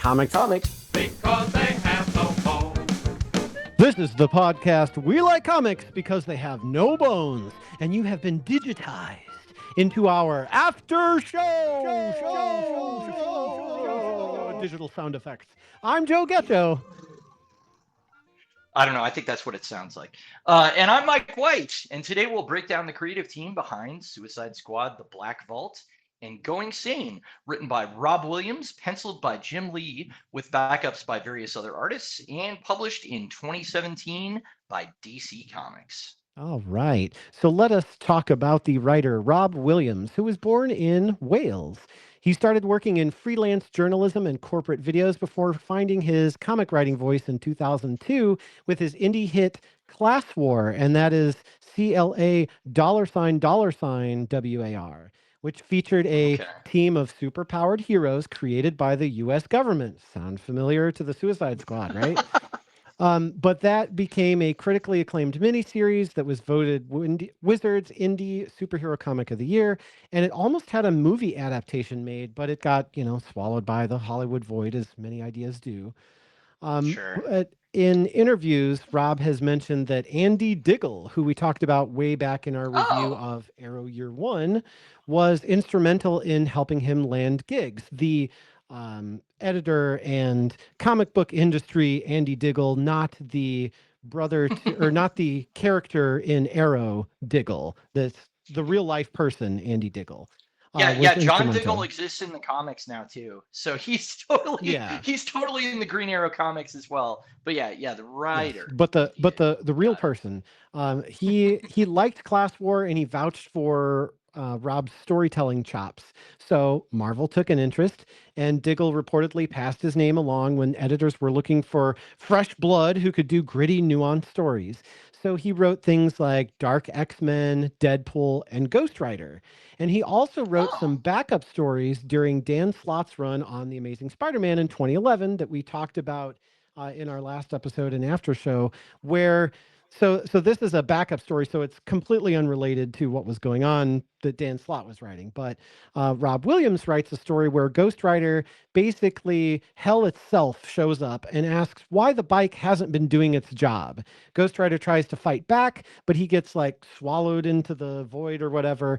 Comics. Because they have no home. This is the podcast We Like Comics Because They Have No Bones, and you have been digitized into our Aftershow digital sound effects. I'm Joe Ghetto. I don't know. I think that's what it sounds like. And I'm Mike White. And today we'll break down the creative team behind Suicide Squad, The Black Vault, and Going Sane, written by Rob Williams, penciled by Jim Lee, with backups by various other artists, and published in 2017 by DC Comics. All right. So let us talk about the writer Rob Williams, who was born in Wales. He started working in freelance journalism and corporate videos before finding his comic writing voice in 2002 with his indie hit Class War, and that is CLA $WAR, which featured a team of superpowered heroes created by the U.S. government. Sound familiar to the Suicide Squad, right? But that became a critically acclaimed miniseries that was voted Wizards Indie Superhero Comic of the Year, and it almost had a movie adaptation made, but it got, swallowed by the Hollywood void, as many ideas do. Sure. In interviews, Rob has mentioned that Andy Diggle, who we talked about way back in our review of Arrow Year One, was instrumental in helping him land gigs. The editor and comic book industry, Andy Diggle, not the brother to, or not the character in Arrow Diggle, that's the real life person, Andy Diggle. Yeah. John Diggle exists in the comics now too, so he's totally in the Green Arrow comics as well. But yeah, the writer. Yes, but the real person, he liked Class War and he vouched for Rob's storytelling chops. So Marvel took an interest, and Diggle reportedly passed his name along when editors were looking for fresh blood who could do gritty, nuanced stories. So he wrote things like Dark X-Men, Deadpool, and Ghost Rider. And he also wrote some backup stories during Dan Slott's run on The Amazing Spider-Man in 2011 that we talked about in our last episode in Aftershow, where so this is a backup story, so it's completely unrelated to what was going on that Dan Slott was writing. But Rob Williams writes a story where Ghost Rider, basically hell itself, shows up and asks why the bike hasn't been doing its job. Ghost Rider tries to fight back, but he gets like swallowed into the void or whatever.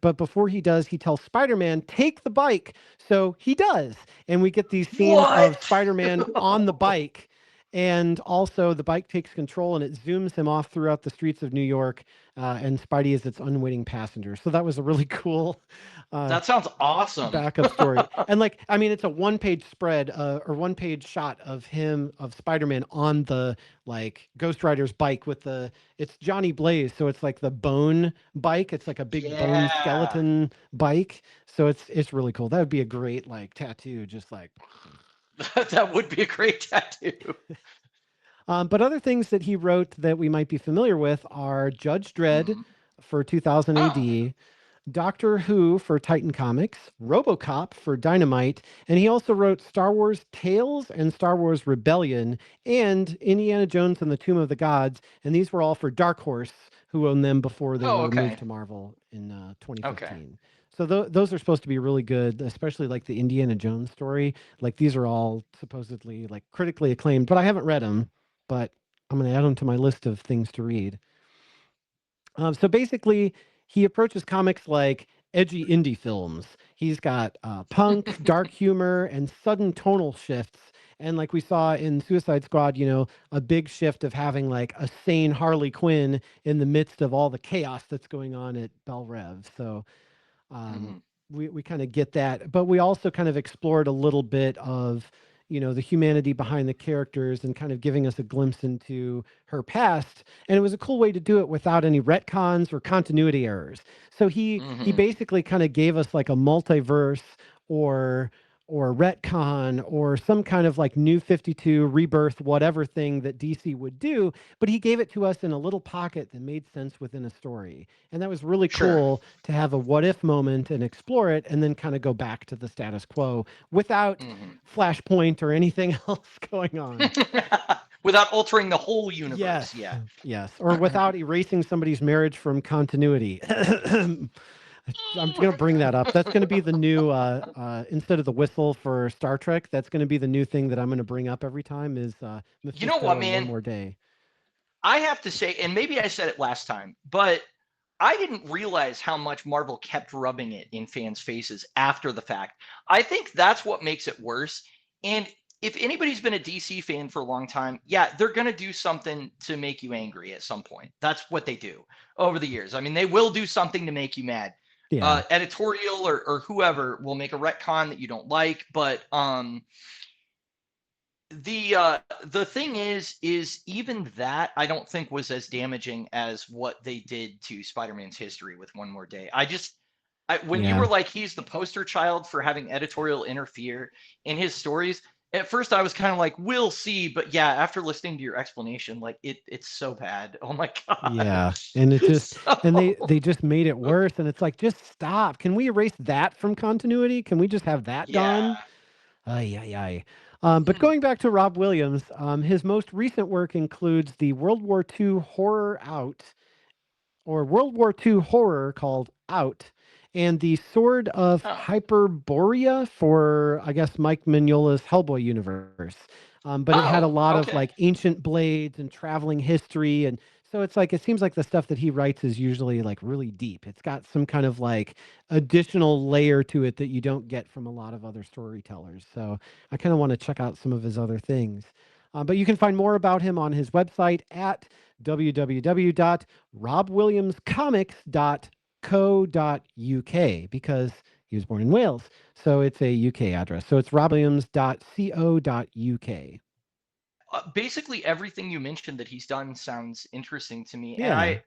But before he does, he tells Spider-Man, take the bike. So he does. And we get these scenes of Spider-Man on the bike. And also the bike takes control and it zooms him off throughout the streets of New York, and Spidey is its unwitting passenger. So that was a really cool that sounds awesome backup story. And it's a one-page spread or one-page shot of Spider-Man on the Ghost Rider's bike with it's Johnny Blaze. So it's like the bone bike. It's like a big bone skeleton bike. So it's really cool. That would be a great tattoo, just like... That would be a great tattoo. But other things that he wrote that we might be familiar with are Judge Dredd for 2000 AD, Doctor Who for Titan Comics, RoboCop for Dynamite, and he also wrote Star Wars Tales and Star Wars Rebellion and Indiana Jones and the Tomb of the Gods, and these were all for Dark Horse, who owned them before they were moved to Marvel in 2015. Okay. So those are supposed to be really good, especially the Indiana Jones story. These are all supposedly critically acclaimed, but I haven't read them, but I'm going to add them to my list of things to read. So basically, he approaches comics like edgy indie films. He's got punk, dark humor, and sudden tonal shifts. And like we saw in Suicide Squad, a big shift of having a sane Harley Quinn in the midst of all the chaos that's going on at Belle Rev. So we kind of get that, but we also kind of explored a little bit of, the humanity behind the characters and kind of giving us a glimpse into her past. And it was a cool way to do it without any retcons or continuity errors. So he basically kind of gave us a multiverse or retcon or some kind of new 52 rebirth, whatever thing that DC would do, but he gave it to us in a little pocket that made sense within a story. And that was really cool to have a what if moment and explore it and then kind of go back to the status quo without Flashpoint or anything else going on. Without altering the whole universe. Yes. Or without erasing somebody's marriage from continuity. I'm going to bring that up. That's going to be the new, instead of the whistle for Star Trek, that's going to be the new thing that I'm going to bring up every time is You know what, Mephisto and One man? More Day. I have to say, and maybe I said it last time, but I didn't realize how much Marvel kept rubbing it in fans' faces after the fact. I think that's what makes it worse. And if anybody's been a DC fan for a long time, yeah, they're going to do something to make you angry at some point. That's what they do over the years. I mean, they will do something to make you mad. Yeah. Editorial or whoever will make a retcon that you don't like, but the thing is even that I don't think was as damaging as what they did to Spider-Man's history with One More Day. When you Yeah. were like he's the poster child for having editorial interfere in his stories, at first I was kind of like we'll see, but yeah, after listening to your explanation, like it's so bad. Oh my Yeah. gosh. And it just, and they So just made it worse. And it's like, just stop. Can we erase that from continuity? Can we just have that yeah. gone? Ay, ay, ay. But going back to Rob Williams, his most recent work includes the World War II horror Out, or World War II horror called Out, and the Sword of Oh, Hyperborea for, I guess, Mike Mignola's Hellboy universe. But it had a oh, lot of okay. like ancient blades and traveling history. And so it's like, it seems like the stuff that he writes is usually like really deep. It's got some kind of like additional layer to it that you don't get from a lot of other storytellers. So I kind of want to check out some of his other things. But you can find more about him on his website at www.robwilliamscomics.co.uk because he was born in Wales. So it's a UK address. So it's robwilliams.co.uk. Basically everything you mentioned that he's done sounds interesting to me, and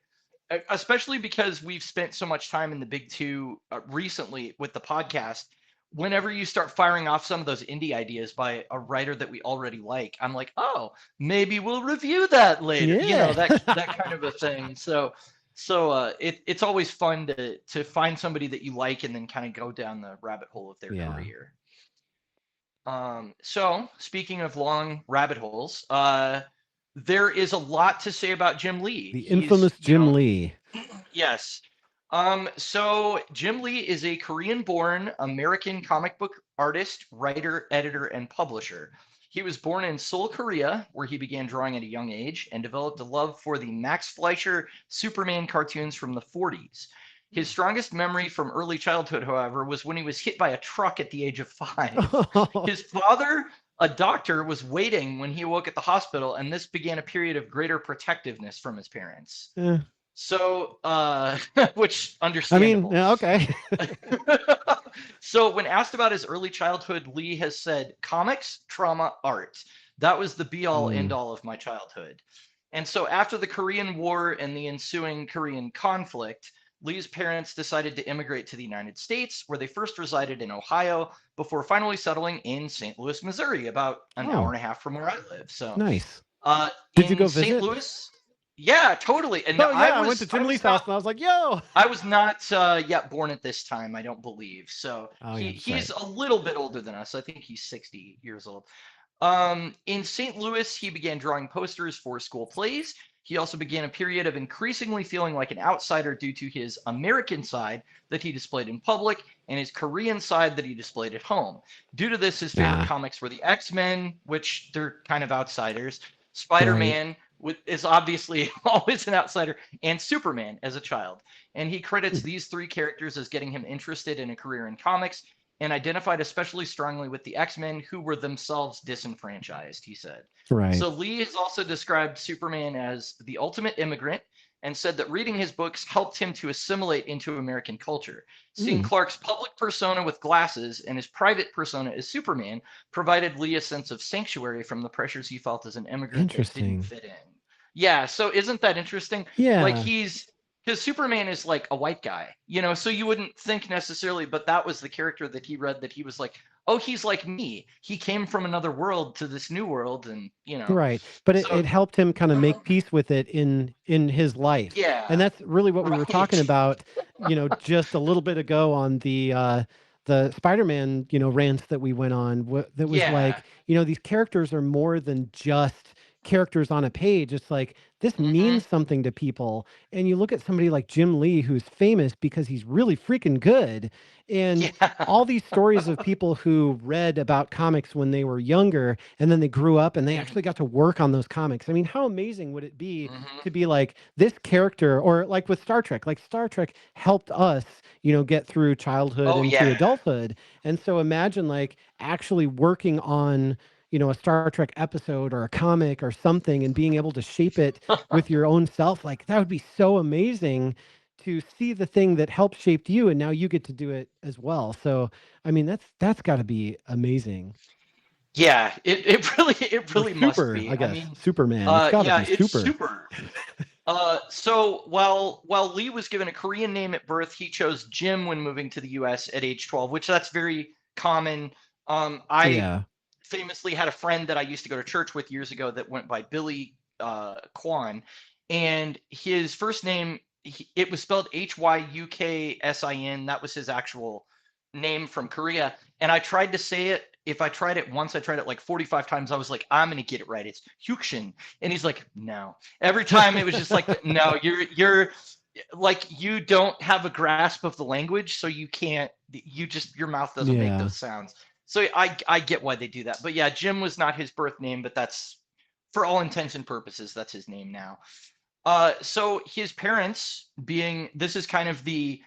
Yeah. especially because we've spent so much time in the big two recently with the podcast. Whenever you start firing off some of those indie ideas by a writer that we already like, I'm like, oh, maybe we'll review that later, Yeah. that kind of a thing. So it's always fun to find somebody that you like and then kind of go down the rabbit hole of their Yeah. career. So speaking of long rabbit holes, there is a lot to say about Jim Lee. The He's, infamous Jim Lee. yes. So Jim Lee is a Korean-born American comic book artist, writer, editor, and publisher. He was born in Seoul, Korea, where he began drawing at a young age and developed a love for the Max Fleischer Superman cartoons from the 40s. His strongest memory from early childhood, however, was when he was hit by a truck at the age of 5. His father, a doctor, was waiting when he awoke at the hospital, and this began a period of greater protectiveness from his parents. Eh, So, which I mean, understandable. yeah, okay. So, when asked about his early childhood, Lee has said, comics, trauma, art. That was the be all end Mm, all of my childhood. And so, after the Korean War and the ensuing Korean conflict, Lee's parents decided to immigrate to the United States, where they first resided in Ohio before finally settling in St. Louis, Missouri, about an hour oh, and a half from where I live. So, nice. Did you in go St. visit? Louis, yeah, totally. And Oh, I yeah. I went to was I Jim Lee's was house not and I was like, yo. I was not yet born at this time, I don't believe. So Oh, yeah, that's he's right. a little bit older than us. I think he's 60 years old. In St. Louis, he began drawing posters for school plays. He also began a period of increasingly feeling like an outsider due to his American side that he displayed in public and his Korean side that he displayed at home. Due to this, his favorite Nah, comics were the X-Men, which they're kind of outsiders, right. Spider-Man is obviously always an outsider, and Superman as a child. And he credits Mm, these three characters as getting him interested in a career in comics and identified especially strongly with the X-Men, who were themselves disenfranchised, he said. right. So Lee has also described Superman as the ultimate immigrant and said that reading his books helped him to assimilate into American culture. Seeing Mm, Clark's public persona with glasses and his private persona as Superman provided Lee a sense of sanctuary from the pressures he felt as an immigrant that didn't interesting. fit in. Yeah, so isn't that interesting? Like Yeah. he's because Superman is like a white guy, so you wouldn't think necessarily, but that was the character that he read that he was like, oh, he's like me. He came from another world to this new world, and Right. But so it helped him kind of make peace with it in his life. And yeah, that's really what we were talking right, about, just a little bit ago on the Spider-Man, rants that we went on. That was yeah, like, these characters are more than just characters on a page. It's like this Mm-hmm. means something to people. And you look at somebody like Jim Lee, who's famous because he's really freaking good. And Yeah. all these stories of people who read about comics when they were younger and then they grew up and they actually got to work on those comics. I mean, how amazing would it be Mm-hmm. to be like this character, or like with Star Trek? Like Star Trek helped us, get through childhood Oh into yeah. adulthood. And so imagine like actually working on, a Star Trek episode or a comic or something and being able to shape it with your own self. Like that would be so amazing to see the thing that helped shaped you and now you get to do it as well. So, I mean, that's got to be amazing. Yeah, it Or really must super, be. I I guess. mean, Superman. It's got to yeah, be it's super. super. So while Lee was given a Korean name at birth, he chose Jim when moving to the U.S. at age 12, which that's very common. I Yeah. famously had a friend that I used to go to church with years ago that went by Billy Kwan, and his first name it was spelled Hyuksin. That was his actual name from Korea, and I tried to say it. If I tried it once, I tried it like 45 times. I was like, I'm gonna get it right. It's Hyukshin, and he's like, no. Every time it was just like, no, you're like you don't have a grasp of the language, so you can't. You just your mouth doesn't make Yeah. those sounds. So I get why they do that. But yeah, Jim was not his birth name, but that's for all intents and purposes, that's his name now. So his parents being this is kind of the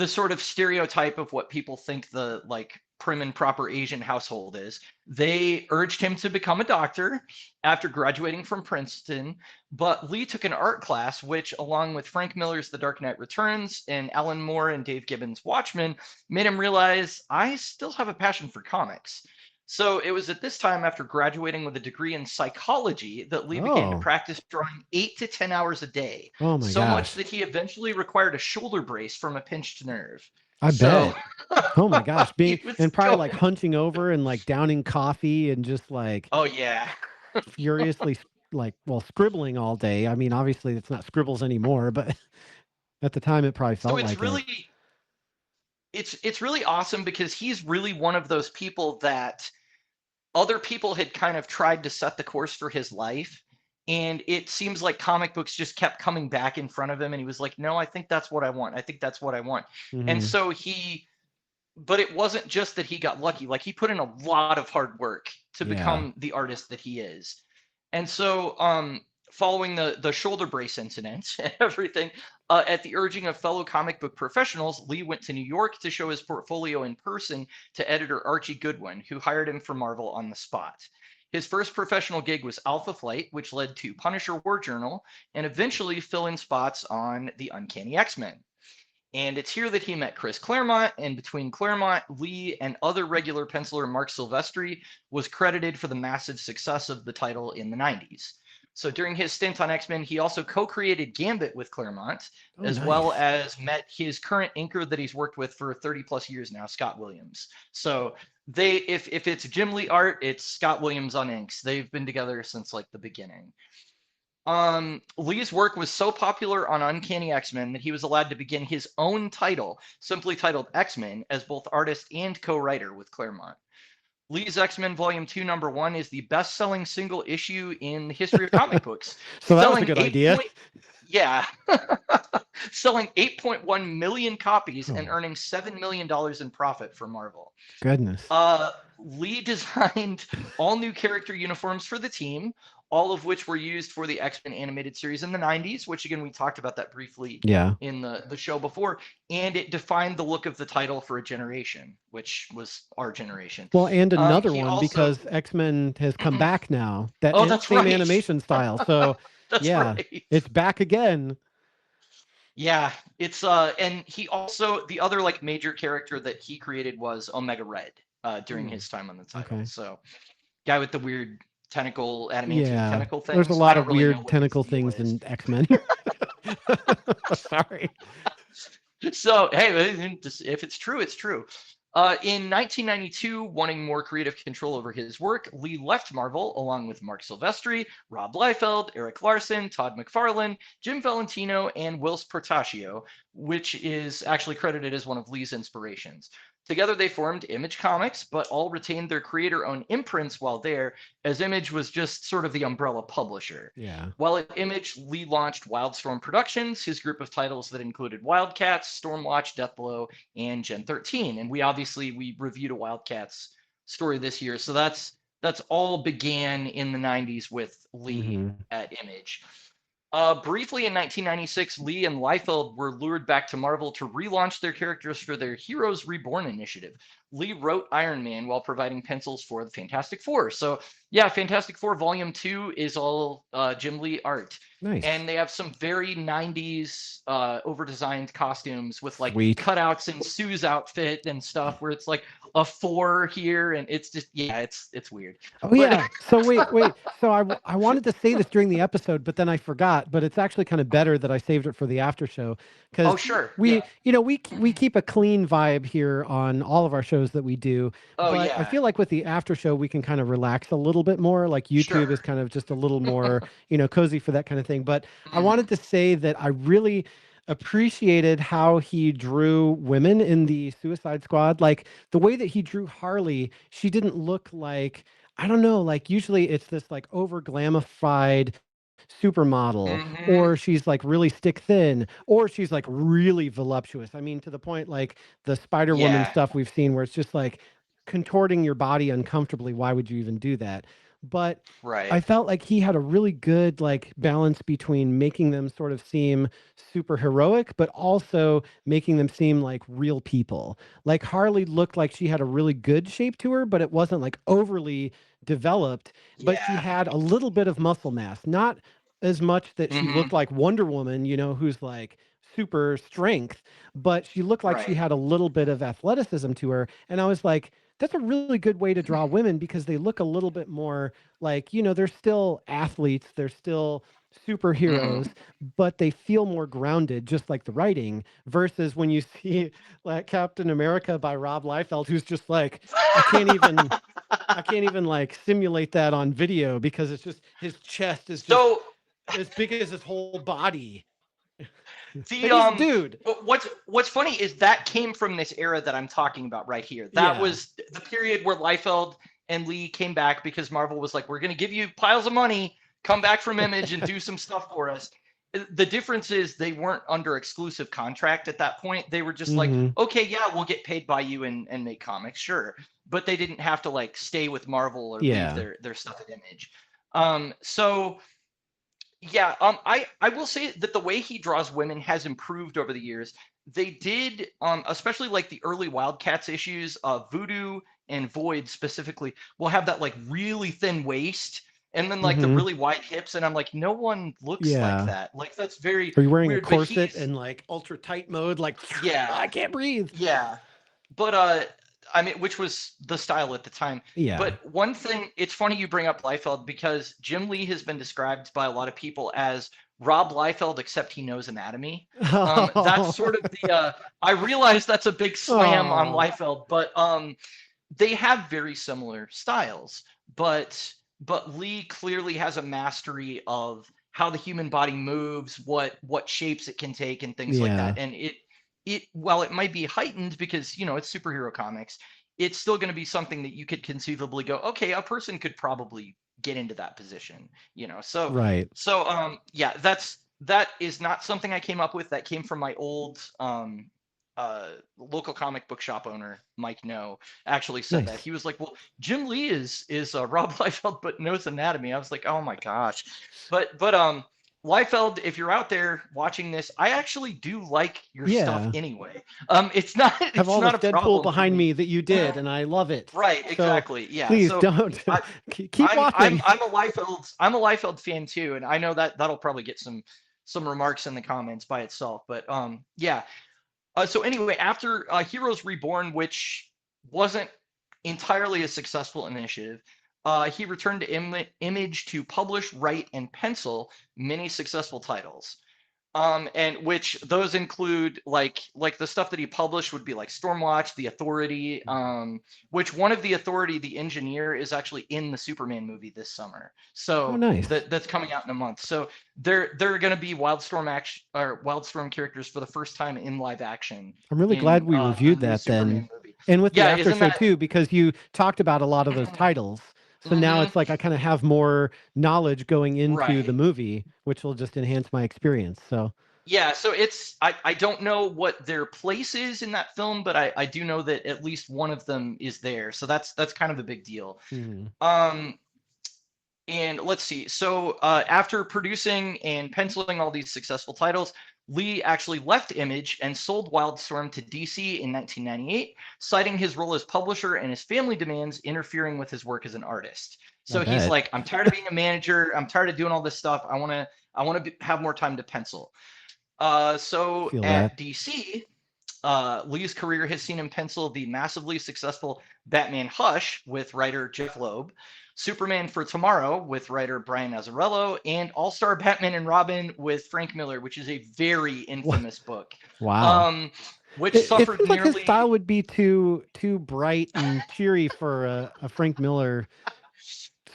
sort of stereotype of what people think the like prim and proper Asian household is. They urged him to become a doctor after graduating from Princeton, but Lee took an art class, which, along with Frank Miller's The Dark Knight Returns and Alan Moore and Dave Gibbons' Watchmen, made him realize I still have a passion for comics. So it was at this time, after graduating with a degree in psychology, that Lee began to Oh. practice drawing 8 to 10 hours a day, Oh my so much gosh. that he eventually required a shoulder brace from a pinched nerve. I So bet. Oh my gosh. Being he was and probably like going, hunching over and like downing coffee and just like oh yeah. furiously like scribbling all day. I mean, obviously it's not scribbles anymore, but at the time it probably So felt like it. it's really awesome because he's really one of those people that other people had kind of tried to set the course for his life. And it seems like comic books just kept coming back in front of him. And he was like, no, I think that's what I want. I think that's what I want. And Hmm. so but it wasn't just that he got lucky. Like he put in a lot of hard work to Yeah. become the artist that he is. And so, following the shoulder brace incident and everything, at the urging of fellow comic book professionals, Lee went to New York to show his portfolio in person to editor Archie Goodwin, who hired him for Marvel on the spot. His first professional gig was Alpha Flight, which led to Punisher War Journal and eventually fill in spots on the Uncanny X-Men. And it's here that he met Chris Claremont, and between Claremont, Lee, and other regular penciler Mark Silvestri, was credited for the massive success of the title in the 90s. So during his stint on X-Men, he also co-created Gambit with Claremont, Oh, as well nice. as met his current inker that he's worked with for 30 plus years now, Scott Williams. So if it's Jim Lee art, it's Scott Williams on inks. They've been together since like the beginning. Lee's work was so popular on Uncanny X-Men that he was allowed to begin his own title, simply titled X-Men, as both artist and co-writer with Claremont. Lee's X-Men Volume 2, Number 1 is the best-selling single issue in the history of comic books, So that was a selling good 8 idea. point yeah, selling 8.1 million copies and Oh, earning $7 million in profit for Marvel. goodness. Lee designed all new character uniforms for the team, all of which were used for the X-Men animated series in the 90s, which again, we talked about that briefly Yeah. in the show before. And it defined the look of the title for a generation, which was our generation. Well, and another He one also, because X-Men has come Mhm. back now. That Oh, that's same right. animation style. So, That's yeah, right. it's back again. Yeah, it's and he also the other like major character that he created was Omega Red during Hmm. his time on the title. Okay. So guy with the weird tentacle adamantium Yeah. tentacle There's a things. I lot don't of really know weird what his tentacle deal things is. in X-Men. Sorry. So hey, if it's true, it's true. In 1992, wanting more creative control over his work, Lee left Marvel along with Mark Silvestri, Rob Liefeld, Eric Larson, Todd McFarlane, Jim Valentino, and Whilce Portacio, which is actually credited as one of Lee's inspirations. Together they formed Image Comics, but all retained their creator-owned imprints while there, as Image was just sort of the umbrella publisher. Yeah. While at Image, Lee launched Wildstorm Productions, his group of titles that included Wildcats, Stormwatch, Deathblow, and Gen 13. And we reviewed a Wildcats story this year, so that's all began in the 90s with Lee Mm-hmm. at Image. Briefly in 1996, Lee and Liefeld were lured back to Marvel to relaunch their characters for their Heroes Reborn initiative. Lee wrote Iron Man while providing pencils for the Fantastic Four. So, yeah, Fantastic Four Volume 2 is all Jim Lee art. Nice. And they have some very 90s over-designed costumes with like Sweet. cutouts in Sue's outfit and stuff where it's like a 4 here, and it's just, yeah, it's weird. Oh But yeah. So wait. So I wanted to say this during the episode, but then I forgot. But it's actually kind of better that I saved it for the after show because oh, sure. we, Yeah. you know, we keep a clean vibe here on all of our shows that we do. Oh, But I yeah. feel like with the after show, we can kind of relax a little bit more. Like YouTube Sure. is kind of just a little more, cozy for that kind of thing. But I Mhm. wanted to say that I really appreciated how he drew women in the Suicide Squad. Like the way that he drew Harley, she didn't look like, I don't know, like usually it's this like over glamified supermodel, Mhm. or she's like really stick thin, or she's like really voluptuous. I mean, to the point like the Spider Woman Yeah. stuff we've seen where it's just like contorting your body uncomfortably. Why would you even do that? But I Right. felt like he had a really good like balance between making them sort of seem super heroic, but also making them seem like real people. Like Harley looked like she had a really good shape to her, but it wasn't like overly developed, but she Yeah. had a little bit of muscle mass, not as much that she Mhm. looked like Wonder Woman, who's like super strength, but she looked like she Right. had a little bit of athleticism to her. And I was like, that's a really good way to draw women because they look a little bit more like, they're still athletes, they're still superheroes, Mhm. but they feel more grounded, just like the writing, versus when you see like Captain America by Rob Liefeld, who's just like, I can't even I can't even like simulate that on video because it's just his chest is just So as big as his whole body. the And he's a dude. what's funny is that came from this era that I'm talking about right here. That Yeah. was the period where Liefeld and Lee came back because Marvel was like, we're going to give you piles of money, come back from Image and do some stuff for us. The difference is they weren't under exclusive contract at that point. They were just like, Hmm. okay, yeah, we'll get paid by you and make comics, sure. But they didn't have to like stay with Marvel or leave Yeah. their stuff at Image. So yeah, I will say that the way he draws women has improved over the years. They did, especially like the early Wildcats issues, Voodoo and Void specifically, will have that like really thin waist and then like the Hmm. really wide hips, and I'm like, no one looks like Yeah. that. Like that's very Are you wearing a weird. But corset he's and like ultra tight mode? Like, yeah, I can't breathe. yeah. But I mean, which was the style at the time. Yeah. But one thing, it's funny you bring up Liefeld because Jim Lee has been described by a lot of people as Rob Liefeld, except he knows anatomy. That's Oh, sort of the. I realize that's a big slam on oh, Liefeld, but they have very similar styles. But Lee clearly has a mastery of how the human body moves, what shapes it can take, and things like yeah. that. And it while it might be heightened because it's superhero comics, it's still going to be something that you could conceivably go, okay, a person could probably get into that position. So Right. yeah, that is not something I came up with. That came from my old local comic book shop owner, Mike No, actually said that. Nice. He was like, well, Jim Lee is Rob Liefeld but knows anatomy. I was like, oh my gosh. But Liefeld, if you're out there watching this, I actually do like your stuff Yeah. anyway. It's not I have it's all not this a Deadpool problem for behind me. me that you did, and I love it. Right, So exactly. Yeah. please So don't I, keep watching. I'm a Liefeld fan too, and I know that that'll probably get some remarks in the comments by itself. But yeah. So anyway, after Heroes Reborn, which wasn't entirely a successful initiative, he returned to Image to publish, write, and pencil many successful titles. And which those include like the stuff that he published would be like Stormwatch, The Authority, which one of The Authority, the engineer, is actually in the Superman movie this summer. Oh, So nice. that's coming out in a month. So they're going to be Wildstorm action or Wildstorm characters for the first time in live action I'm really glad in we the reviewed new that then. Superman movie. And with the Yeah, after isn't show that? too, because you talked about a lot of those titles. So now Mhm. it's like I kind of have more knowledge going into the Right. movie, which will just enhance my experience. So, Yeah, so I don't know what their place is in that film, but I do know that at least one of them is there. So that's kind of a big deal. mhm. Um, and let's see. So after producing and penciling all these successful titles, Lee actually left Image and sold Wildstorm to DC in 1998, citing his role as publisher and his family demands interfering with his work as an artist. I So he's bet. like, I'm tired of being a manager. I'm tired of doing all this stuff. I want to have more time to pencil. So Feel that. at DC, Lee's career has seen him pencil the massively successful Batman Hush with writer Jeff Loeb, Superman for Tomorrow with writer Brian Azzarello, and All Star Batman and Robin with Frank Miller, which is a very Wha- infamous book, Wow. um, which It suffered seems like his style nearly. would be too bright and cheery for a Frank Miller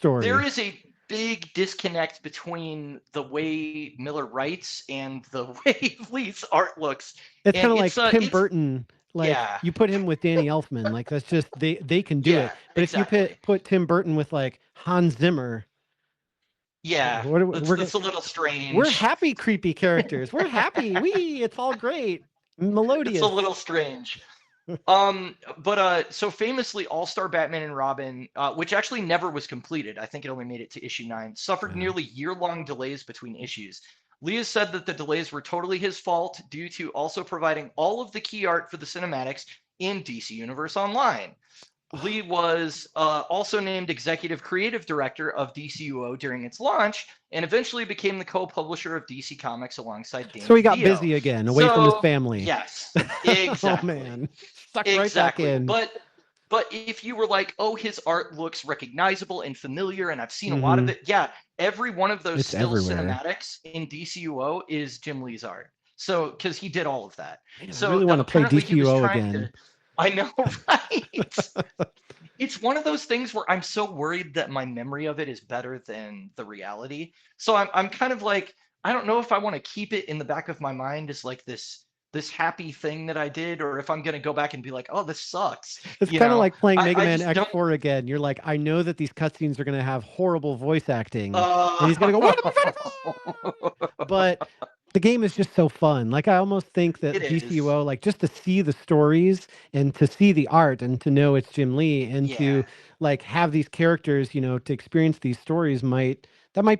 There story. is a big disconnect between the way Miller writes and the way Lee's art looks, It's and kind of it's like Tim it's Burton. Like yeah, you put him with Danny Elfman, like that's just they can do yeah, it. But if you exactly. put Tim Burton with like Hans Zimmer, Yeah, what are we- that's we're that's a little we're strange. happy creepy characters. We're happy. It's all great. It's a Melodious. little strange. But so famously, All Star Batman and Robin, which actually never was completed, I think it only made it to issue 9, suffered Wow. nearly year-long delays between issues. Lee has said that the delays were totally his fault due to also providing all of the key art for the cinematics in DC Universe Online. Lee was also named executive creative director of DCUO during its launch and eventually became the co-publisher of DC Comics alongside Dan So he got DiDio. busy again, away from his So, family. yes, Oh exactly. man. Sucked right back Exactly. in. But if you were like, "Oh, his art looks recognizable and familiar and I've seen a lot of Hmm. it." Yeah, every one of those It's still everywhere. cinematics in DCUO is Jim Lee's art. So, cuz he did all of that. Man, I So, really want to play apparently he was DCUO trying to. again. I know, right? It's one of those things where I'm so worried that my memory of it is better than the reality. So I'm kind of like, I don't know if I want to keep it in the back of my mind as like this happy thing that I did, or if I'm gonna go back and be like, oh, this sucks. It's You kind of know, like playing I Mega I Man just don't. X4 again. You're like, I know that these cutscenes are going to have horrible voice acting, and Uh, he's going to go, "What am I?" But the game is just so fun. Like I almost think it that is. DCUO, like just to see the stories and to see the art and to know it's Jim Lee and Yeah. to like have these characters, to experience these stories might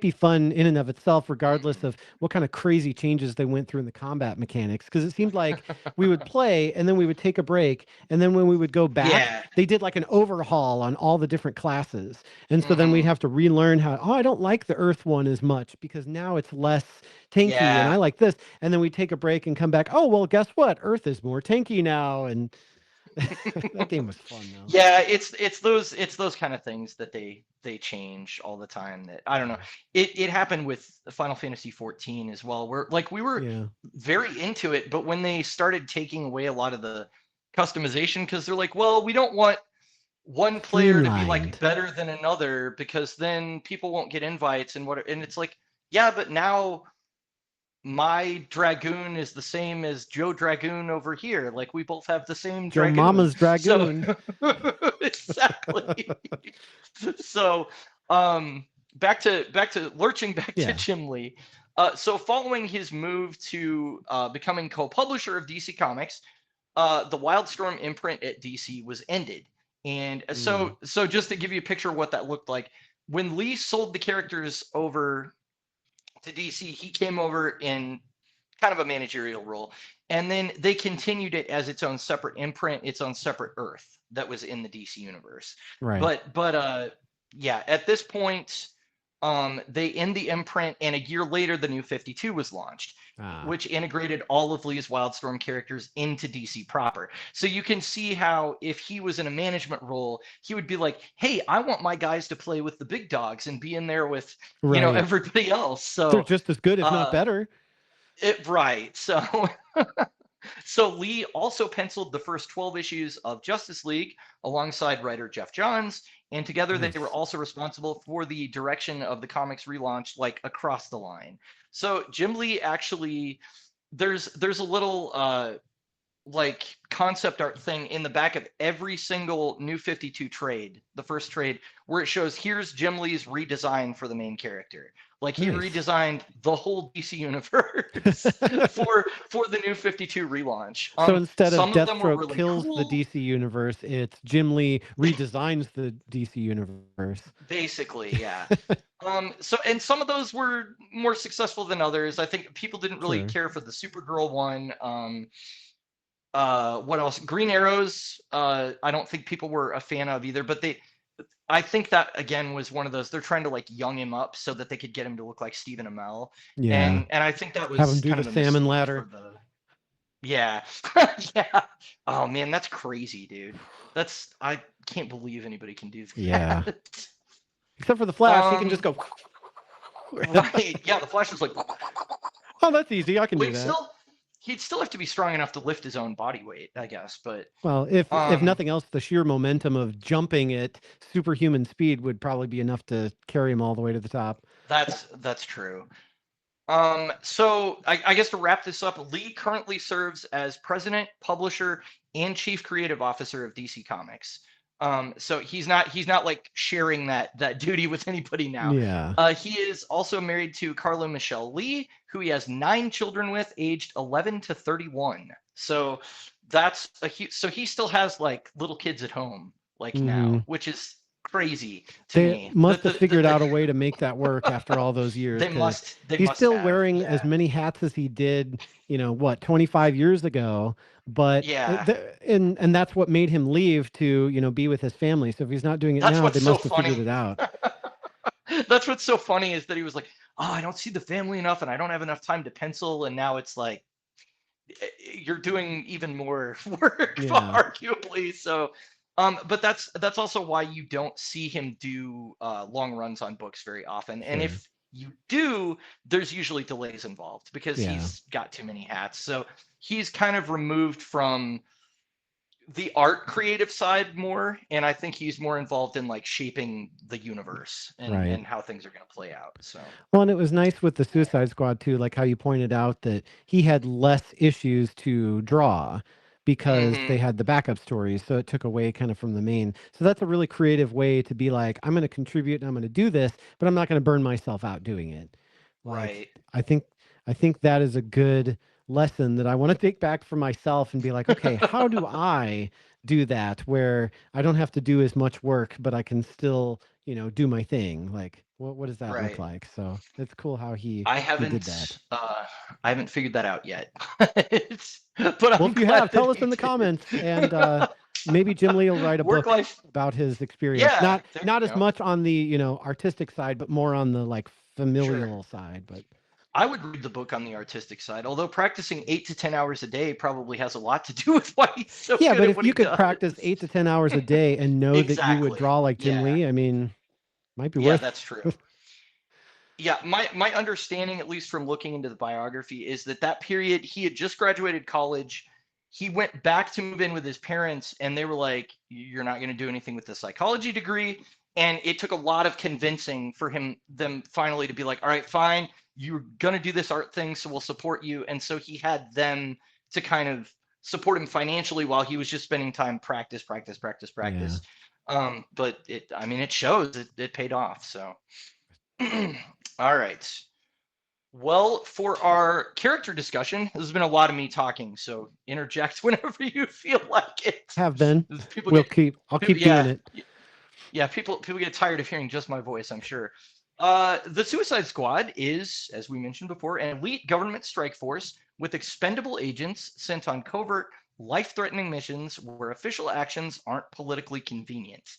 be fun in and of itself, regardless Mhm. of what kind of crazy changes they went through in the combat mechanics. Because it seemed like we would play and then we would take a break, and then when we would go back, Yeah. they did like an overhaul on all the different classes, and so then we'd Hmm. have to relearn how. Oh, I don't like the Earth one as much because now it's less tanky and I Yeah. like this. And then we take a break and come back. Oh, well, guess what? Earth is more tanky now. And that game was fun though. Yeah, it's those kind of things that they change all the time. That I don't know. Yeah. It happened with Final Fantasy 14 as well, where like we were Yeah. very into it, but when they started taking away a lot of the customization, because they're like, well, we don't want one player to be like Streamlined. better than another because then people won't get invites and what, and it's like, yeah, but now my dragoon is the same as Joe Dragoon over here. Like we both have the same Joe dragoon. Mama's So Dragoon. exactly. So back to lurching back to Yeah. Jim Lee. So following his move to becoming co-publisher of DC Comics, the Wildstorm imprint at DC was ended. And Mm, so just to give you a picture of what that looked like, when Lee sold the characters over to DC, he came over in kind of a managerial role. And then they continued it as its own separate imprint, its own separate Earth that was in the DC universe. right. But yeah, at this point, they end the imprint, and a year later, the New 52 was launched, Ah. which integrated all of Lee's Wildstorm characters into DC proper. So you can see how if he was in a management role, he would be like, "Hey, I want my guys to play with the big dogs and be in there with Right. everybody else." They're So just as good, if not uh, better. right. So Lee also penciled the first 12 issues of Justice League alongside writer Jeff Johns, and together they were Nice. also responsible for the direction of the comics relaunch, like across the line. So Jim Lee actually, there's a little like concept art thing in the back of every single New 52 trade, the first trade, where it shows here's Jim Lee's redesign for the main character. Like he Nice. redesigned the whole DC universe for the New 52 relaunch. So instead of Some of them were Deathstroke really kills the cool. DC universe, it's Jim Lee redesigns the DC universe. Basically, yeah. So and some of those were more successful than others. I think people didn't really Sure. care for the Supergirl one. What else? Green Arrows. I don't think people were a fan of either, but I think that again was one of those. They're trying to like young him up so that they could get him to look like Stephen Amell, Yeah. and I think that Have him was do kind the of a salmon mistake for ladder. the. Yeah, yeah. Oh man, that's crazy, dude. I can't believe anybody can do Yeah. that. Except for the Flash, he can just go. Right. Yeah, the Flash was like. Oh, that's easy. I can Well, do that. he'd still have to be strong enough to lift his own body weight, I guess. But Well, if um, nothing else, the sheer momentum of jumping at superhuman speed would probably be enough to carry him all the way to the top. that's true. So I guess to wrap this up, Lee currently serves as president, publisher, and chief creative officer of DC Comics. So he's not like sharing that duty with anybody now. Yeah. He is also married to Carla Michelle Lee, who he has 9 children with, aged 11 to 31. So that's so he still has like little kids at home like Hmm. now, which is crazy to They me. must have figured out a way to make that work after all those years, because They he's must still have, wearing as yeah. many hats as he did, 25 years ago. But Yeah, and that's what made him leave to, be with his family. So if he's not doing it that's now, they what's so must have figured funny. it out. That's what's so funny is that he was like, "Oh, I don't see the family enough, and I don't have enough time to pencil." And now it's like you're doing even more work, Yeah, arguably. So, but that's also why you don't see him do long runs on books very often. And sure. if you do, there's usually delays involved because Yeah. he's got too many hats. So he's kind of removed from the art creative side more, and I think he's more involved in like shaping the universe Right. and how things are going to play out. So Well, and it was nice with the Suicide Squad too, like how you pointed out that he had less issues to draw because hmm they had the backup stories. So it took away kind of from the main. So that's a really creative way to be like, I'm going to contribute and I'm going to do this, but I'm not going to burn myself out doing it. Like, right. I think that is a good lesson that I want to take back for myself and be like, okay, how do I do that where I don't have to do as much work, but I can still, do my thing? Like, what does that look Right. like? So it's cool how he I did that. haven't figured that out yet. But Well, I'm if you glad have, that tell us he in the did. comments, and maybe Jim Lee will write a Work book life. about his experience. Yeah, there Not you as go. much on the artistic side, but more on the like Sure. familial side. But I would read the book on the artistic side, although practicing 8 to 10 hours a day probably has a lot to do with why he's so yeah, good but at if what he you could does. practice 8 to 10 hours a day and know that you would Exactly. draw like Jim Yeah. Lee, I mean, might be Yeah, worth. that's true. Yeah, my understanding, at least from looking into the biography, is that period he had just graduated college. He went back to move in with his parents, and they were like, "You're not going to do anything with the psychology degree." And it took a lot of convincing for them finally to be like, "All right, fine, you're going to do this art thing, so we'll support you." And so he had them to kind of support him financially while he was just spending time practice, practice, practice, Yeah. practice. But I mean, it shows it paid off. So. All right. Well, for our character discussion, this has been a lot of me talking, so interject whenever you feel like it. Have been. People get, I'll keep doing yeah, it. yeah. People get tired of hearing just my voice, I'm sure. The Suicide Squad is, as we mentioned before, an elite government strike force with expendable agents sent on covert, life-threatening missions where official actions aren't politically convenient.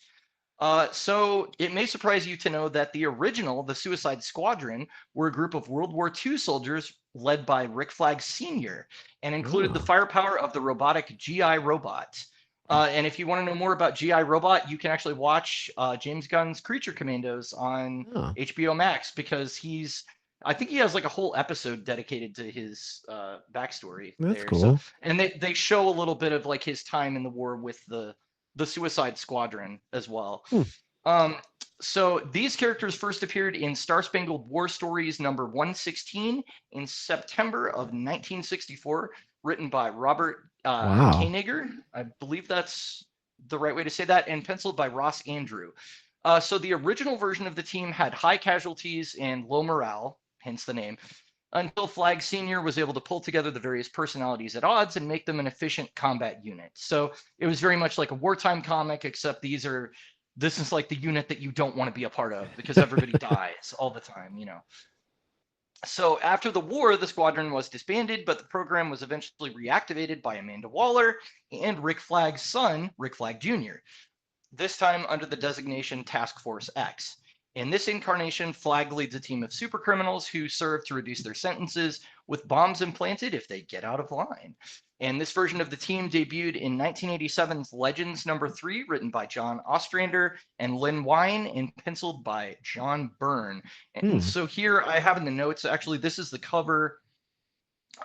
So it may surprise you to know that the Suicide Squadron, were a group of World War II soldiers led by Rick Flag Sr. and included the Oh, firepower of the robotic GI Robot. And if you want to know more about GI Robot, you can actually watch James Gunn's Creature Commandos on oh, HBO Max because I think he has like a whole episode dedicated to his backstory that's there. So, cool. and they show a little bit of like his time in the war with the Suicide Squadron as well. Hmm. Um, so these characters first appeared in Star Spangled War Stories number 116 in September of 1964, written by Robert Wow. Koeniger. I believe that's the right way to say that, and penciled by Ross Andrew. So the original version of the team had high casualties and low morale, hence the name, until Flag Sr. was able to pull together the various personalities at odds and make them an efficient combat unit. So it was very much like a wartime comic, except this is like the unit that you don't want to be a part of because everybody dies all the time, you know. So after the war, the squadron was disbanded, but the program was eventually reactivated by Amanda Waller and Rick Flag's son, Rick Flag Jr., this time under the designation Task Force X. In this incarnation, Flag leads a team of super criminals who serve to reduce their sentences with bombs implanted if they get out of line. And this version of the team debuted in 1987's Legends #3, written by John Ostrander and Lynn Wine, and penciled by John Byrne. And so here I have in the notes, actually, this is the cover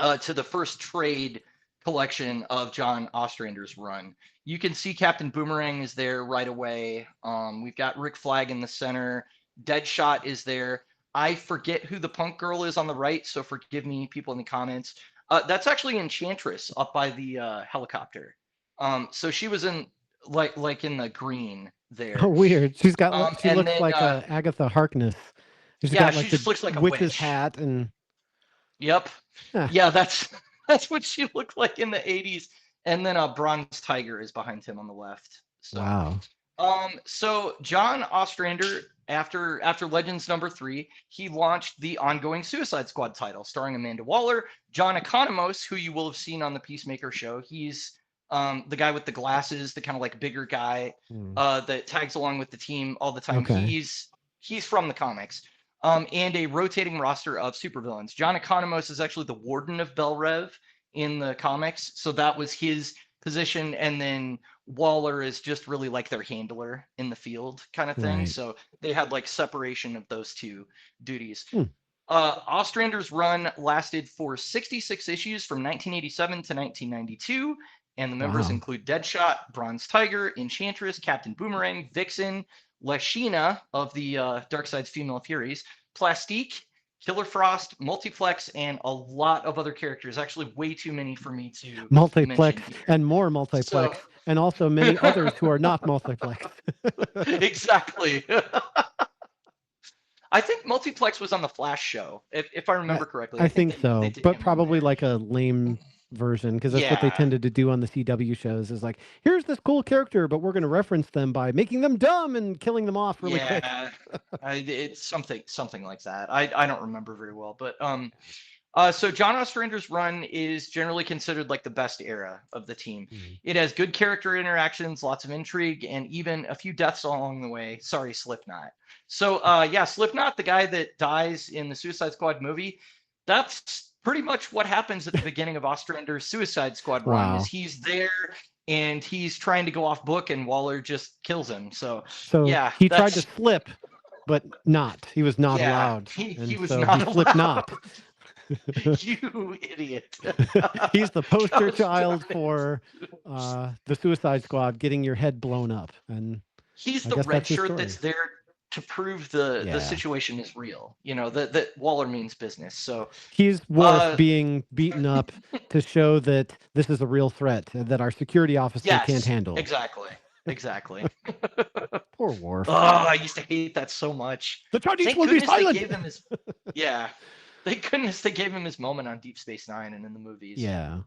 to the first trade collection of John Ostrander's run. You can see Captain Boomerang is there right away. We've got Rick Flag in the center. Deadshot is there. I forget who the punk girl is on the right, so forgive me, people in the comments. That's actually Enchantress up by the helicopter. So she was in like in the green there. Oh, weird. She's got she And looks then like Agatha Harkness. She's yeah, got she like the just looks like a witch's witch. hat and Yep. huh. Yeah, that's what she looked like in the 80s. And then Bronze Tiger is behind him on the left. Wow. So John Ostrander, after Legends #3, he launched the ongoing Suicide Squad title, starring Amanda Waller, John Economos, who you will have seen on the Peacemaker show. He's the guy with the glasses, the kind of like bigger guy that tags along with the team all the time. Okay. He's from the comics. And a rotating roster of supervillains. John Economos is actually the warden of Bel Rev in the comics, so that was his position. And then Waller is just really like their handler in the field kind of thing. Right. So they had like separation of those two duties. Hmm. Ostrander's run lasted for 66 issues from 1987 to 1992. And the members Wow. include Deadshot, Bronze Tiger, Enchantress, Captain Boomerang, Vixen, Lashina of the Darkseid's Female Furies, Plastique, Killer Frost, Multiplex, and a lot of other characters. Actually, way too many for me to Multiplex mention here. and more multiplex So, and also many others who are not multiplex. exactly. I think Multiplex was on the Flash show, if I remember correctly. I think they so, did but him on probably there. like a lame version because that's what they Yeah. tended to do on the CW shows is like, here's this cool character, but we're going to reference them by making them dumb and killing them off really quick. Yeah, it's something like that. I don't remember very well, but so John Ostrander's run is generally considered like the best era of the team. It has good character interactions, lots of intrigue, and even a few deaths along the way. Sorry, Slipknot. So yeah, Slipknot, the guy that dies in the Suicide Squad movie, that's pretty much what happens at the beginning of Ostrander's Suicide Squad run. Wow. Is he's there and he's trying to go off book, and Waller just kills him. So yeah, he tried to slip, but not. He was not yeah, allowed. he was so not he slipped not. You idiot. He's the poster Gosh child darn it. for the Suicide Squad getting your head blown up. And He's I the guess red that's his shirt that's story. there to prove the Yeah. situation is real. You know, that Waller means business. So He's worth being beaten up to show that this is a real threat that our security officer can't yes, handle. exactly. Poor Worf. Oh, I used to hate that so much. The Chinese Thank will be goodness they silent. gave him his yeah. Thank goodness they gave him his moment on Deep Space Nine and in the movies. Yeah.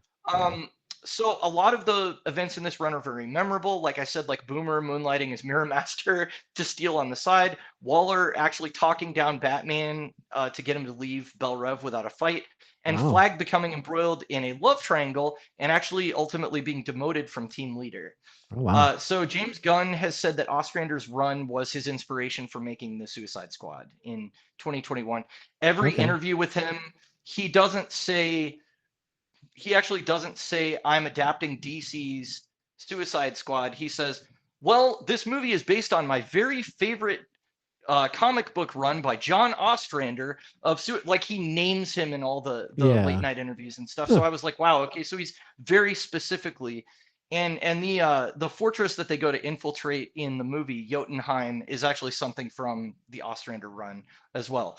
So a lot of the events in this run are very memorable. Like I said, like Boomer moonlighting as Mirror Master to steal on the side, Waller actually talking down Batman to get him to leave Bel Rev without a fight, and Wow. Flag becoming embroiled in a love triangle and actually ultimately being demoted from team leader. Oh, wow. So James Gunn has said that Ostrander's run was his inspiration for making the Suicide Squad in 2021. Every Okay. interview with him, he actually doesn't say I'm adapting DC's Suicide Squad. He says, well, this movie is based on my very favorite comic book run by John Ostrander like he names him in all the Yeah. late night interviews and stuff. So I was like, wow, okay, so he's very specifically and the fortress that they go to infiltrate in the movie Jotunheim is actually something from the Ostrander run as well.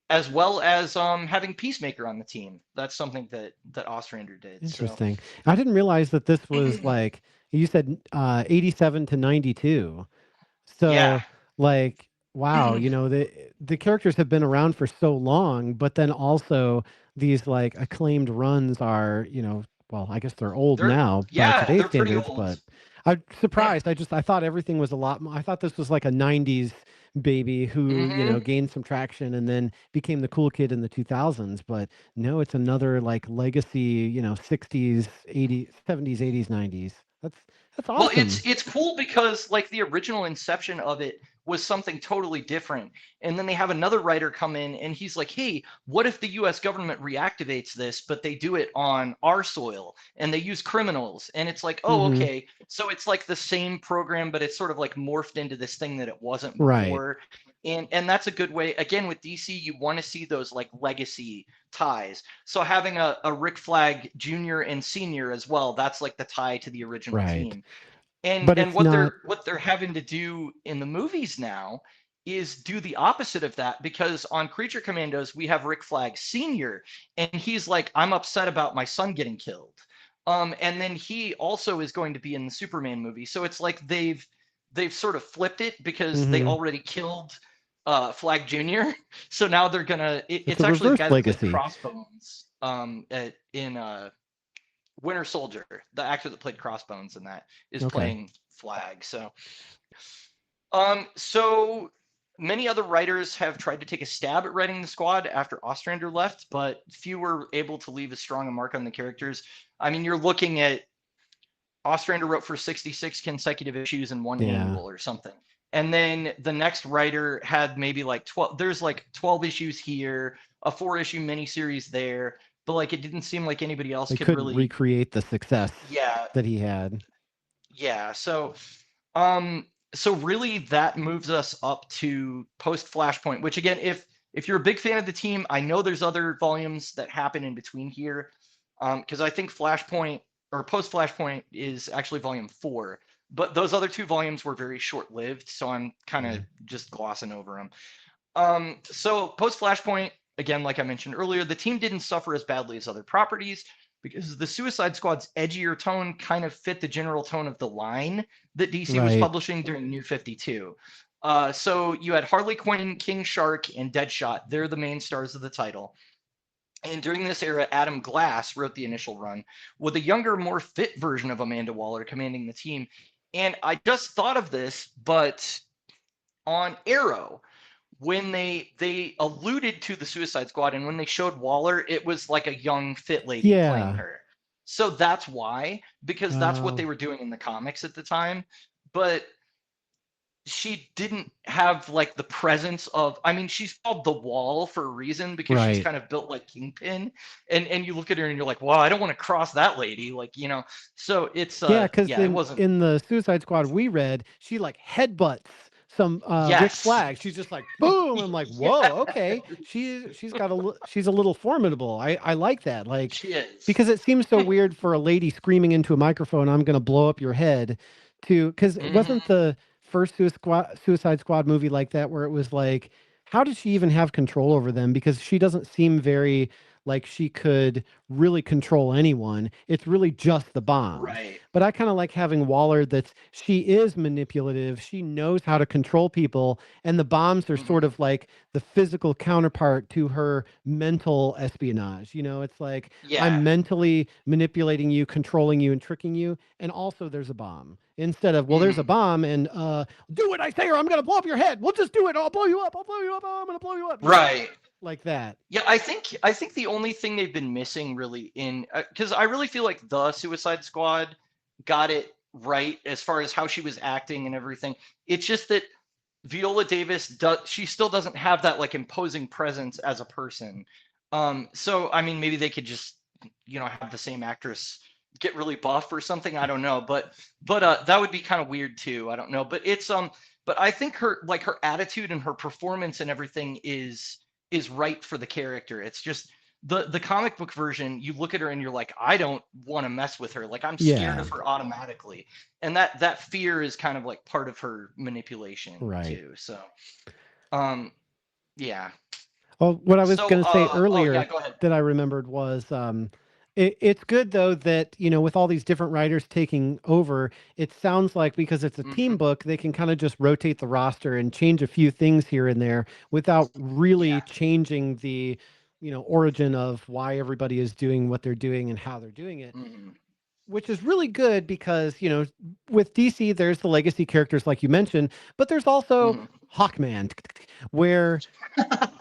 as well as having Peacemaker on the team. That's something that Ostrander did. So Interesting. I didn't realize that this was like you said 87 to 92. yeah. So, like, wow, the characters have been around for so long, but then also these like acclaimed runs are, well, I guess they're old they're now by yeah, today's they're pretty standards, old. but I'm surprised. I thought everything was a lot more. I thought this was like a 90s baby who, Hmm. gained some traction and then became the cool kid in the 2000s, but no, it's another like legacy, 60s, 80s, 70s, 80s, 90s. That's Well, awesome. it's cool because like the original inception of it was something totally different. And then they have another writer come in and he's like, "Hey, what if the US government reactivates this, but they do it on our soil and they use criminals?" And it's like, "Oh, Mhm. okay. So it's like the same program, but it's sort of like morphed into this thing that it wasn't Right. before." And that's a good way. Again, with DC, you want to see those like legacy ties. So having a Rick Flag Jr. and Senior as well, that's like the tie to the original Right. team. and But and it's what not. they're having to do in the movies now is do the opposite of that, because on Creature Commandos we have Rick Flag Senior, and he's like, I'm upset about my son getting killed. And then he also is going to be in the Superman movie, so it's like they've sort of flipped it because they Mhm. already killed Flag Jr. So now they're gonna It's it's a actually the reverse guy that played legacy. Crossbones in Winter Soldier. The actor that played Crossbones in that is Okay. playing Flag. So many other writers have tried to take a stab at writing the squad after Ostrander left, but few were able to leave as strong a mark on the characters. I mean, you're looking at Ostrander wrote for 66 consecutive issues and one Yeah. annual or something. And then the next writer had maybe like 12, there's like 12 issues here, a 4 issue miniseries there, but like it didn't seem like anybody else They could couldn't really, recreate the success yeah, that he had. yeah. Um, so really that moves us up to post Flashpoint, which again, if you're a big fan of the team, I know there's other volumes that happen in between here. Because I think Flashpoint or post Flashpoint is actually volume 4, but those other two volumes were very short-lived, so I'm kind of Mhm. just glossing over them. So post Flashpoint, again, like I mentioned earlier, the team didn't suffer as badly as other properties because the Suicide Squad's edgier tone kind of fit the general tone of the line that DC was Right. publishing during New 52. So you had Harley Quinn, King Shark, and Deadshot. They're the main stars of the title. And during this era, Adam Glass wrote the initial run with a younger, more fit version of Amanda Waller commanding the team. And I just thought of this, but on Arrow, when they alluded to the Suicide Squad and when they showed Waller, it was like a young fit lady playing Yeah. her. So that's why, because that's what Oh, they were doing in the comics at the time. But she didn't have like the presence of, I mean, she's called the Wall for a reason because she's right. kind of built like Kingpin. And you look at her and you're like, wow, I don't want to cross that lady, like, so it's Yeah, because yeah, it in wasn't. in the Suicide Squad we read, she like headbutts some Rick Yes. Flag. She's just like boom. I'm like, Yeah, whoa, okay. She's a little formidable. I like that. Like she is. because it seems so weird for a lady screaming into a microphone, "I'm going to blow up your head," to because it Hmm. wasn't the first Suicide Squad movie like that where it was like, how does she even have control over them? Because she doesn't seem very like she could really control anyone. It's really just the bombs. Right. But I kind of like having Waller that's she is manipulative. She knows how to control people. And the bombs are sort Hmm. of like the physical counterpart to her mental espionage. It's like I'm Yeah. mentally manipulating you, controlling you, and tricking you. And also there's a bomb. Instead of, well, there's a Hmm. bomb and do what I say or I'm gonna blow up your head. We'll just do it. I'll blow you up. I'll blow you up. Oh, I'm gonna blow you up. Right. Like that. Yeah, I think the only thing they've been missing really in, because I really feel like the Suicide Squad got it right as far as how she was acting and everything. It's just that Viola Davis does, she still doesn't have that like imposing presence as a person. So I mean maybe they could just have the same actress get really buff or something. I don't know, but that would be kind of weird too. I don't know, but but I think her attitude and her performance and everything is right for the character. It's just the comic book version, you look at her and you're like, I don't want to mess with her. Like I'm scared Yeah. of her automatically. And that fear is kind of like part of her manipulation Right. too. So um yeah. Well, what I was So, going to say oh yeah, earlier go ahead. that I remembered was it's good though that, with all these different writers taking over, it sounds like because it's a Hmm. team book, they can kind of just rotate the roster and change a few things here and there without really Yeah. changing the, origin of why everybody is doing what they're doing and how they're doing it, Hmm. which is really good because, with DC, there's the legacy characters like you mentioned, but there's also Hmm. Hawkman, where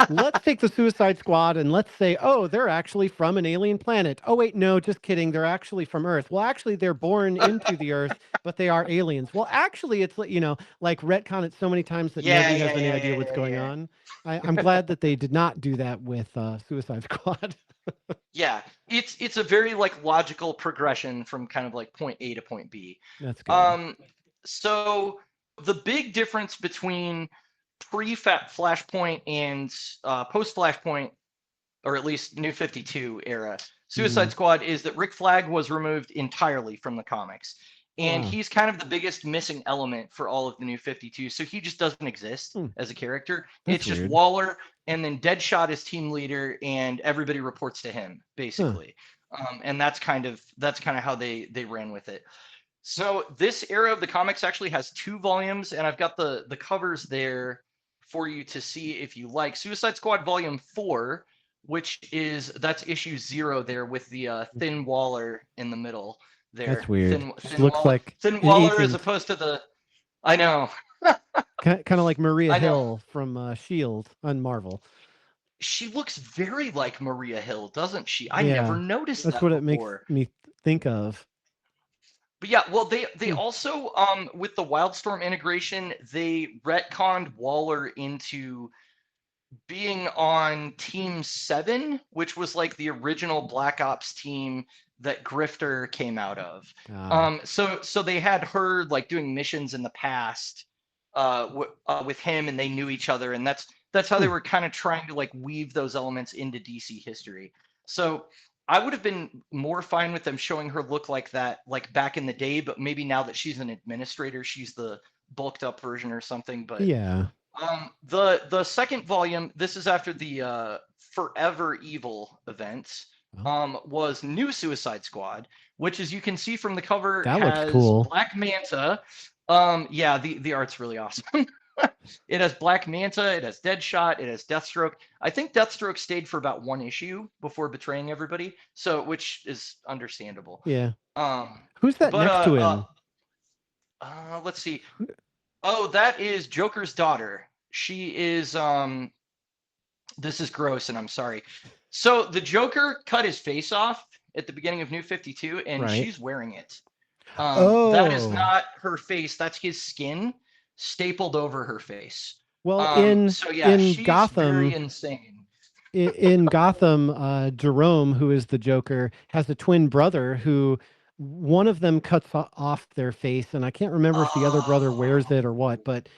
let's take the Suicide Squad and let's say, oh, they're actually from an alien planet. Oh, wait, no, just kidding. They're actually from Earth. Well, actually, they're born into the Earth, but they are aliens. Well, actually, it's like retcon it so many times that Yeah, nobody yeah, has any yeah, idea yeah, what's yeah, going yeah. on. I'm glad that they did not do that with Suicide Squad. Yeah, it's a very like logical progression from kind of like point A to point B. That's good. Um, so the big difference between pre-Flashpoint and post-Flashpoint, or at least New 52 era, Hmm. Suicide Squad is that Rick Flag was removed entirely from the comics. Oh, And wow. he's kind of the biggest missing element for all of the New 52. So he just doesn't exist Hmm. as a character. That's It's just weird. Waller, and then Deadshot is team leader, and everybody reports to him, Huh. basically. And that's kind of how they ran with it. So this era of the comics actually has 2 volumes, and I've got the covers there for you to see if you like. Suicide Squad Volume 4, which that's issue 0 there with the thin Waller in the middle That's there. weird. Just Thin looks Waller, like thin an Waller as agent, opposed to the. I know, kind of like Maria I know. Hill from Shield on Marvel. She looks very like Maria Hill, doesn't she? I never Yeah, noticed that's that what it makes before. me think of. But yeah, well, they Hmm. also with the Wildstorm integration, they retconned Waller into being on Team 7, which was like the original Black Ops team that Grifter came out of. Ah, So they had her like doing missions in the past with him, and they knew each other, and that's how they hmm. were kind of trying to like weave those elements into DC history. So I would have been more fine with them showing her look like that, like back in the day, but maybe now that she's an administrator, she's the bulked up version or something. But Yeah. the second volume, this is after the Forever Evil event, Well, was New Suicide Squad, which, as you can see from the cover, that looks has cool. Black Manta. Yeah, the art's really awesome. It has Black Manta, it has Deadshot, it has Deathstroke. I think Deathstroke stayed for about 1 issue before betraying everybody, so which is understandable. Yeah. Um, Who's that but next to him? let's see. Oh, that is Joker's daughter. She is this is gross and I'm sorry. So the Joker cut his face off at the beginning of New 52 and Right. she's wearing it. That is Oh, not her face, that's his skin stapled over her face. well, in So yeah, in she's very Gotham, insane. in Gotham, Jerome, who is the Joker, has a twin brother who one of them cuts off their face, and I can't remember if the other brother wears Oh, it or what. But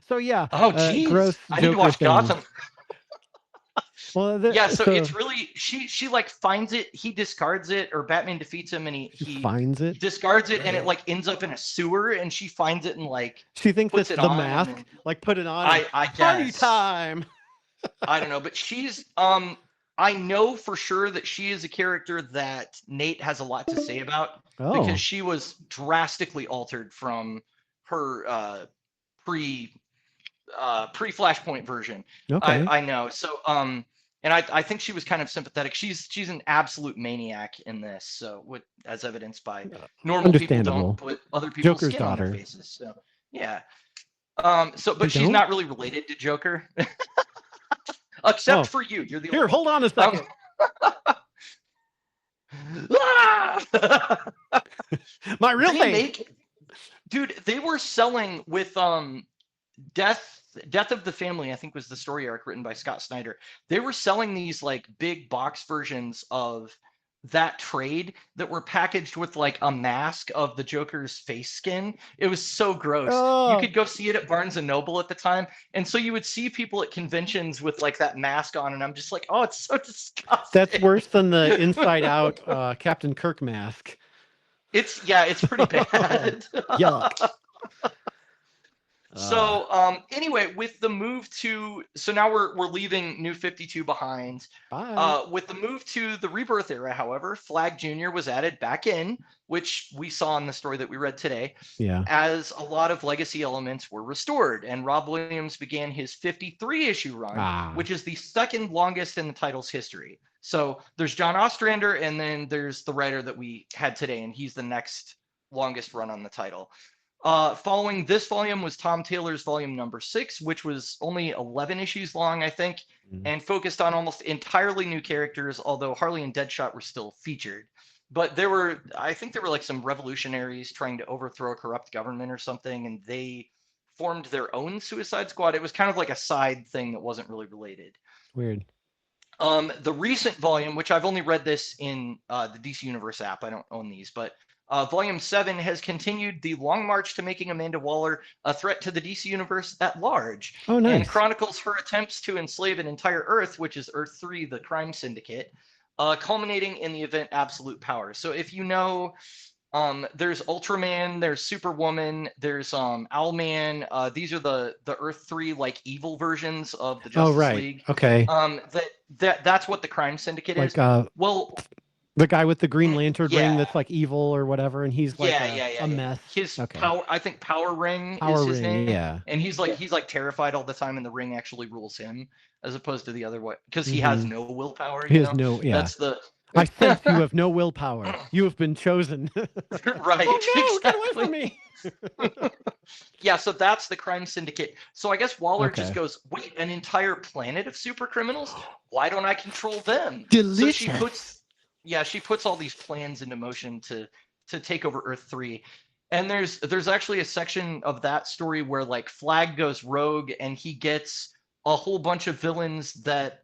so yeah, oh gross geez. I need to Joker watch things. Gotham. Well, Yeah, so so it's really she like finds it, he discards it, or Batman defeats him and he she he finds it. discards it and it like ends up in a sewer and she finds it and like She thinks puts it's it the on and mask. then Like put it on and I party guess time. I don't know, but she's I know for sure that she is a character that Nate has a lot to say about because Oh, she was drastically altered from her pre pre Flashpoint version. okay. I know. So and I think she was kind of sympathetic. She's an absolute maniac in this. So what as evidenced by normal people don't Understandable. put other people's Joker's skin on their daughter. faces. So yeah. So They but she's don't? not really related to Joker. Except Oh, for you. You're the only here, one. hold on a Um, second. My real they face. make dude, they were selling with Death of the Family, I think was the story arc written by Scott Snyder. They were selling these like big box versions of that trade that were packaged with like a mask of the Joker's face skin. It was so gross. You Oh, could go see it at Barnes and Noble at the time. And so you would see people at conventions with like that mask on, and I'm just like, oh, it's so that's disgusting. worse than the Inside Out Captain Kirk mask. It's yeah, it's pretty Oh, bad. yuck. So anyway, with the move to so now we're leaving New 52 behind. Bye. With the move to the Rebirth era, however, Flag Jr. was added back in, which we saw in the story that we read today, Yeah. as a lot of legacy elements were restored, and Rob Williams began his 53 issue run, Ah. which is the second longest in the title's history. So there's John Ostrander, and then there's the writer that we had today, and he's the next longest run on the title. Following this volume was Tom Taylor's volume number 6, which was only 11 issues long, I think, and focused on almost entirely new characters, although Harley and Deadshot were still featured. But I think there were like some revolutionaries trying to overthrow a corrupt government or something, and they formed their own Suicide Squad. It was kind of like a side thing that wasn't really related. Weird. The recent volume, which I've only read this in the DC Universe app, I don't own these, but Volume 7 has continued the long march to making Amanda Waller a threat to the DC Universe at large. Oh, nice. And chronicles her attempts to enslave an entire Earth, which is Earth 3, the crime syndicate, culminating in the event Absolute Power. So if you know, there's Ultraman, there's Superwoman, there's Owlman. These are the Earth 3 like evil versions of the Justice League. Okay. That's what the crime syndicate is. Well, the guy with the Green Lantern ring that's like evil or whatever, and he's like a mess. His power, I think Power Ring is his name. Yeah. And he's like terrified all the time, and the ring actually rules him, as opposed to the other way, because he has no willpower. He has no. Yeah. That's the. I sense you have no willpower. You have been chosen. Right. Oh no! Get away from me. Yeah, so that's the crime syndicate. So I guess Waller just goes, wait, an entire planet of super criminals? Why don't I control them? Delicious. So she puts all these plans into motion to take over Earth 3. And there's actually a section of that story where like Flag goes rogue, and he gets a whole bunch of villains that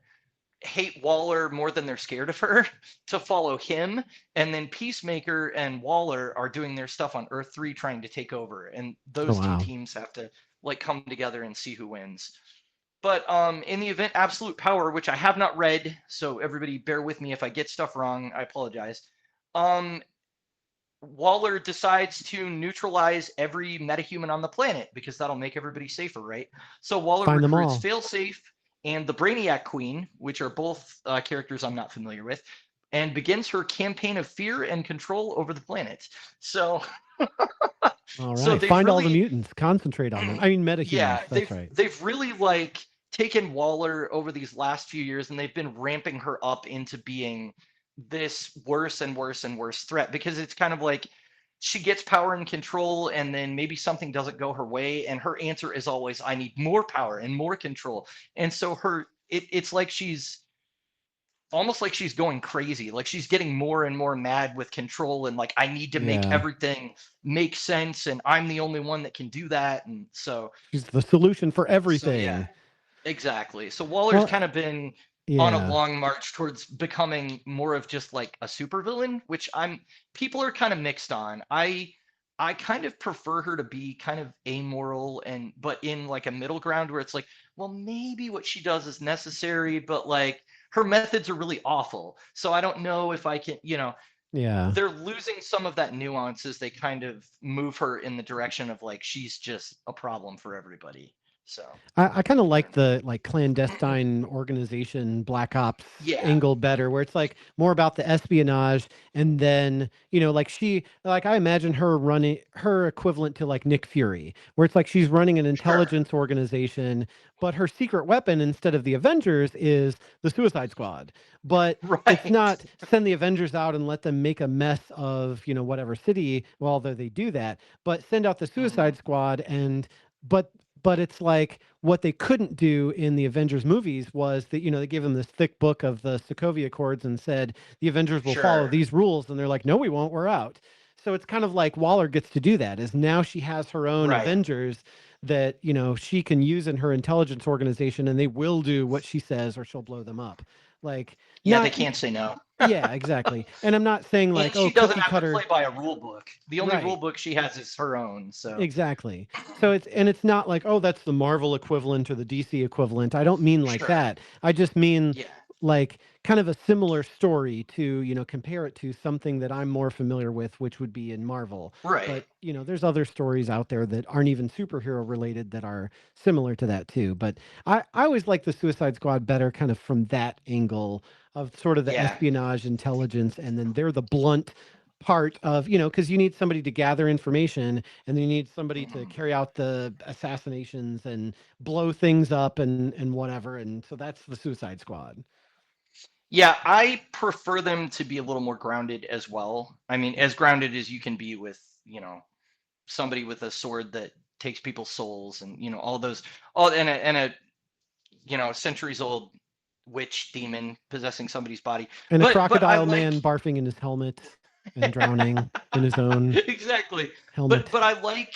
hate Waller more than they're scared of her to follow him. And then Peacemaker and Waller are doing their stuff on Earth 3 trying to take over. And those two teams have to like come together and see who wins. But in the event Absolute Power, which I have not read, so everybody bear with me if I get stuff wrong, I apologize. Waller decides to neutralize every metahuman on the planet because that'll make everybody safer, right? So Waller recruits Failsafe and the Brainiac Queen, which are both characters I'm not familiar with, and begins her campaign of fear and control over the planet. So, all right, so find all the mutants, concentrate on them. I mean, metahumans. Yeah, that's right. They've really like taken Waller over these last few years, and they've been ramping her up into being this worse and worse and worse threat, because it's kind of like she gets power and control, and then maybe something doesn't go her way, and her answer is always, I need more power and more control. And so it's like she's almost like she's going crazy, like she's getting more and more mad with control, and like I need to make everything make sense, and I'm the only one that can do that. And so she's the solution for everything. So, yeah, exactly. So Waller's kind of been on a long march towards becoming more of just like a supervillain, which people are kind of mixed on. I kind of prefer her to be kind of amoral, but in like a middle ground where it's like, well, maybe what she does is necessary, but like her methods are really awful. So I don't know if I can, they're losing some of that nuance as they kind of move her in the direction of like she's just a problem for everybody. So I kind of like the clandestine organization Black Ops angle better, where it's like more about the espionage, and then I imagine her running her equivalent to like Nick Fury, where it's like she's running an intelligence organization, but her secret weapon instead of the Avengers is the Suicide Squad. But it's not send the Avengers out and let them make a mess of whatever city. Well, although they do that, but send out the Suicide Squad but it's like what they couldn't do in the Avengers movies was that, they gave them this thick book of the Sokovia Accords and said, the Avengers will follow these rules. And they're like, no, we won't, we're out. So it's kind of like Waller gets to do that, is now she has her own Avengers that, she can use in her intelligence organization, and they will do what she says or she'll blow them up. Like, they can't say no. Yeah, exactly. And I'm not saying like, she doesn't have to play by a rule book. The only rule book she has is her own. So exactly. So it's not like, oh, that's the Marvel equivalent or the DC equivalent. I don't mean like that. I just mean like kind of a similar story to, compare it to something that I'm more familiar with, which would be in Marvel. Right. But, there's other stories out there that aren't even superhero related that are similar to that too. But I always like the Suicide Squad better kind of from that angle of sort of the Yeah. espionage intelligence. And then they're the blunt part of, because you need somebody to gather information and then you need somebody to Mhm. carry out the assassinations and blow things up and whatever. And so that's the Suicide Squad. Yeah, I prefer them to be a little more grounded as well. I mean, as grounded as you can be with, somebody with a sword that takes people's souls and, all those, all and a centuries old witch demon possessing somebody's body. And a But I crocodile like man barfing in his helmet and drowning in his own exactly. But helmet. but I like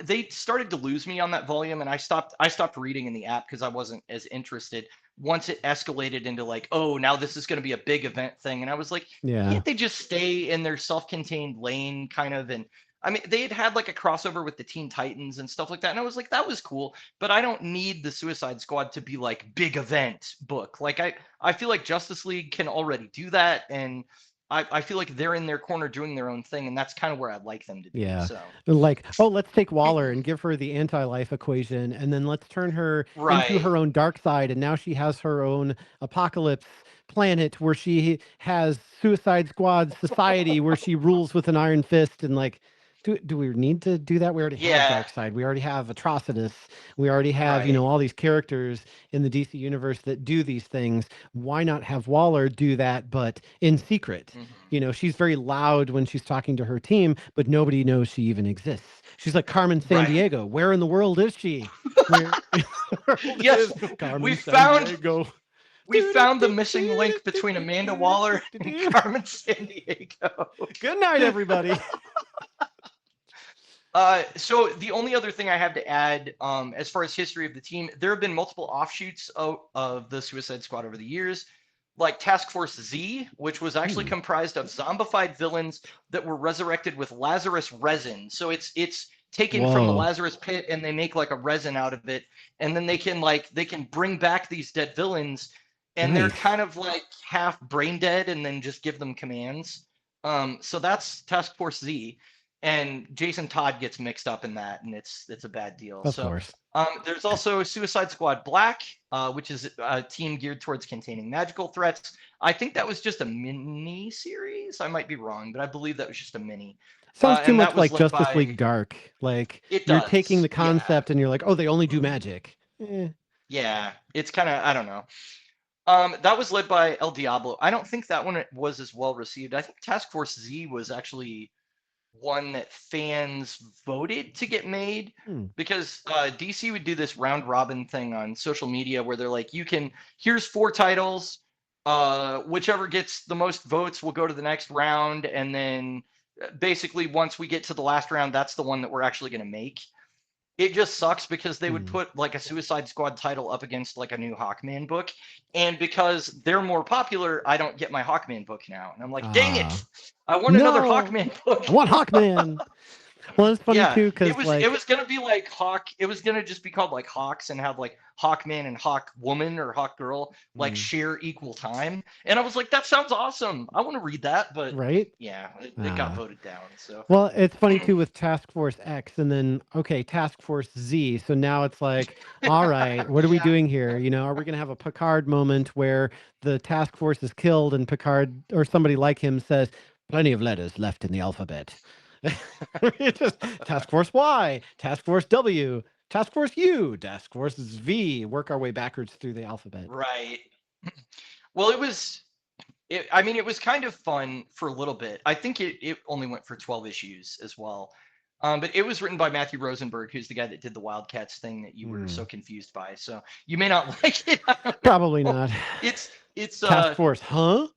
they started to lose me on that volume and I stopped reading in the app because I wasn't as interested once it escalated into like, oh, now this is going to be a big event thing. And I was like, Yeah. can't they just stay in their self-contained lane kind of? And I mean, they had like a crossover with the Teen Titans and stuff like that. And I was like, that was cool, but I don't need the Suicide Squad to be like big event book. Like I feel like Justice League can already do that. And I feel like they're in their corner doing their own thing, and that's kind of where I'd like them to be. Yeah. So, Like, oh, let's take Waller and give her the anti-life equation, and then let's turn her into right. her own dark side. And now she has her own apocalypse planet where she has Suicide Squad society where she rules with an iron fist. And like, do we need to do that? We already have Yeah, Dark Side. We already have Atrocitus. We already have, right. all these characters in the DC universe that do these things. Why not have Waller do that, but in secret? Hmm. She's very loud when she's talking to her team, but nobody knows she even exists. She's like Carmen San Right. Diego. Where in the world is she? Where in the world Yes, is we Carmen San found Diego? we found the missing link between Amanda Waller and Carmen San Diego. Good night, everybody. So the only other thing I have to add, as far as history of the team, there have been multiple offshoots of the Suicide Squad over the years, like Task Force Z, which was actually Hmm. comprised of zombified villains that were resurrected with Lazarus resin. So it's taken from the Whoa. Lazarus pit and they make like a resin out of it, and then they can bring back these dead villains, and they're Nice. kind of like half brain dead, and then just give them commands. So that's Task Force Z, and Jason Todd gets mixed up in that, and it's a bad deal. Of So course. there's also Suicide Squad Black, which is a team geared towards containing magical threats. I think that was just a mini series. I might be wrong, but I believe that was just a mini. Sounds too And that much was like led Justice League by. Dark. Like It you're taking does, the yeah, concept and you're like, oh, they only do magic. Eh. yeah. It's kind of, I don't know. That was led by El Diablo. I don't think that one was as well received. I think Task Force Z was actually one that fans voted to get made, Hmm. because DC would do this round robin thing on social media where they're like, here's 4 titles, whichever gets the most votes will go to the next round, and then basically once we get to the last round, that's the one that we're actually going to make. It just sucks because they would Hmm. put like a Suicide Squad title up against like a new Hawkman book, and because they're more popular, I don't get my Hawkman book now, and I'm like, dang it, Ah. I want another No. Hawkman book. I want Hawkman. Well, it's funny Yeah, too, it because was it like, was gonna be like Hawk. It was gonna just be called like Hawks and have like Hawkman and Hawk Woman or Hawk Girl like hmm, share equal time. And I was like, that sounds awesome. I want to read that, but right? yeah, it got Ah. voted down. So Well, it's funny too with Task Force X and then, okay, Task Force Z. So now it's like, all right, what are we yeah, doing here? Are we going to have a Picard moment where the task force is killed and Picard or somebody like him says, plenty of letters left in the alphabet? It's just Task Force Y, Task Force W, Task Force U, Task Force V, work our way backwards through the alphabet. right. Well, I mean, it was kind of fun for a little bit. I think it only went for 12 issues as well. But it was written by Matthew Rosenberg, who's the guy that did the Wildcats thing that you were so Hmm. confused by. So you may not like it. I don't Probably know. not. It's Task Force, huh?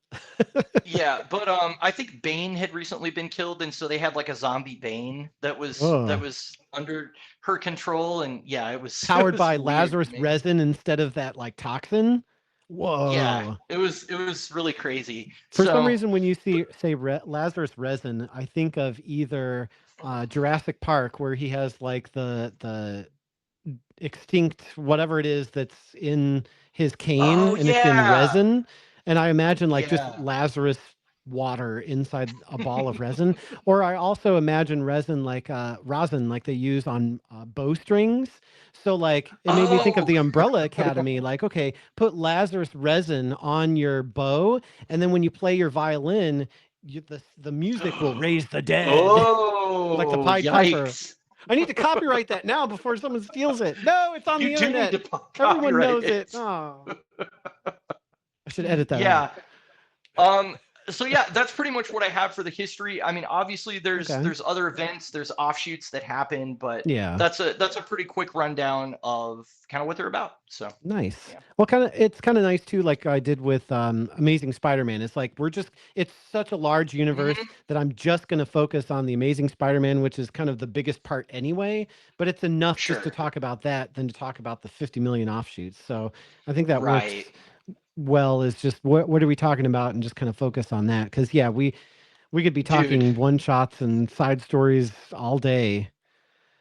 yeah, but I think Bane had recently been killed, and so they had like a zombie Bane that was Oh. under her control, and yeah, it was it Powered was by weird to Lazarus me. resin instead of that like toxin. Yeah, Whoa. it was really crazy. For some So reason, when you say Lazarus resin, I think of either Jurassic Park, where he has like the extinct whatever it is that's in his cane, Oh and it's in yeah. resin. And I imagine like just Yeah. Lazarus water inside a ball of resin. Or I also imagine resin like rosin like they use on bowstrings. So like it made me think of Oh. the Umbrella Academy. Like, okay, put Lazarus resin on your bow, and then when you play your violin, the music will raise the dead, like the Oh, Pied Piper. yikes. I need to copyright that now before someone steals it. No, it's on You the do need internet. to Everyone copyright knows it. it. Oh, I should edit that out. Yeah. Um, so yeah, that's pretty much what I have for the history. I mean, obviously Okay. there's other events, there's offshoots that happen, but Yeah. that's a pretty quick rundown of kind of what they're about. So Nice. yeah. Well, it's kind of nice too, like I did with Amazing Spider-Man. It's like it's such a large universe Hmm. that I'm just going to focus on the Amazing Spider-Man, which is kind of the biggest part anyway. But it's enough just to Sure. talk about that than to talk about the 50 million offshoots. So I think that works Right. well. Is just what are we talking about, and just kind of focus on that, because yeah, we could be Dude, talking one shots and side stories all day.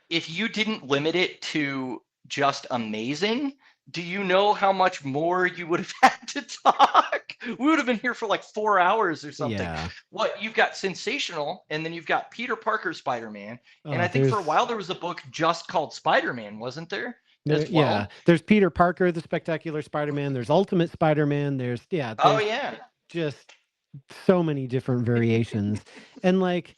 if you didn't limit it to just amazing, do you know how much more you would have had to talk? We would have been here for like 4 hours or something. Yeah. What you've got sensational, and then you've got Peter Parker Spider-Man, and I Oh, think for a while there was a book just called Spider-Man, wasn't there? As yeah. well. There's Peter Parker, the Spectacular Spider-Man. There's Ultimate Spider-Man. Oh There's yeah. just so many different variations, and like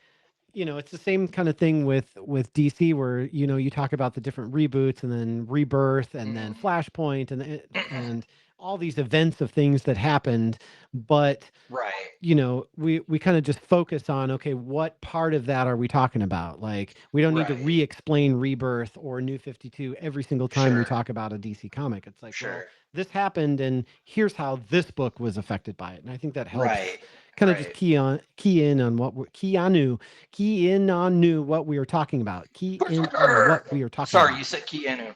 it's the same kind of thing with DC, where you talk about the different reboots, and then Rebirth, and then Mhm. Flashpoint, and all these events of things that happened, but Right. we kind of just focus on, okay, what part of that are we talking about? Like, we don't need to Right. re-explain Rebirth or New 52 every single time we Sure. talk about a DC comic. It's like, well, Sure. this happened, and here's how this book was affected by it. And I think that helps Right. kind of just Right. key in on key in on new what we are talking about. Key in on what we are talking Sorry, you about. said Keanu.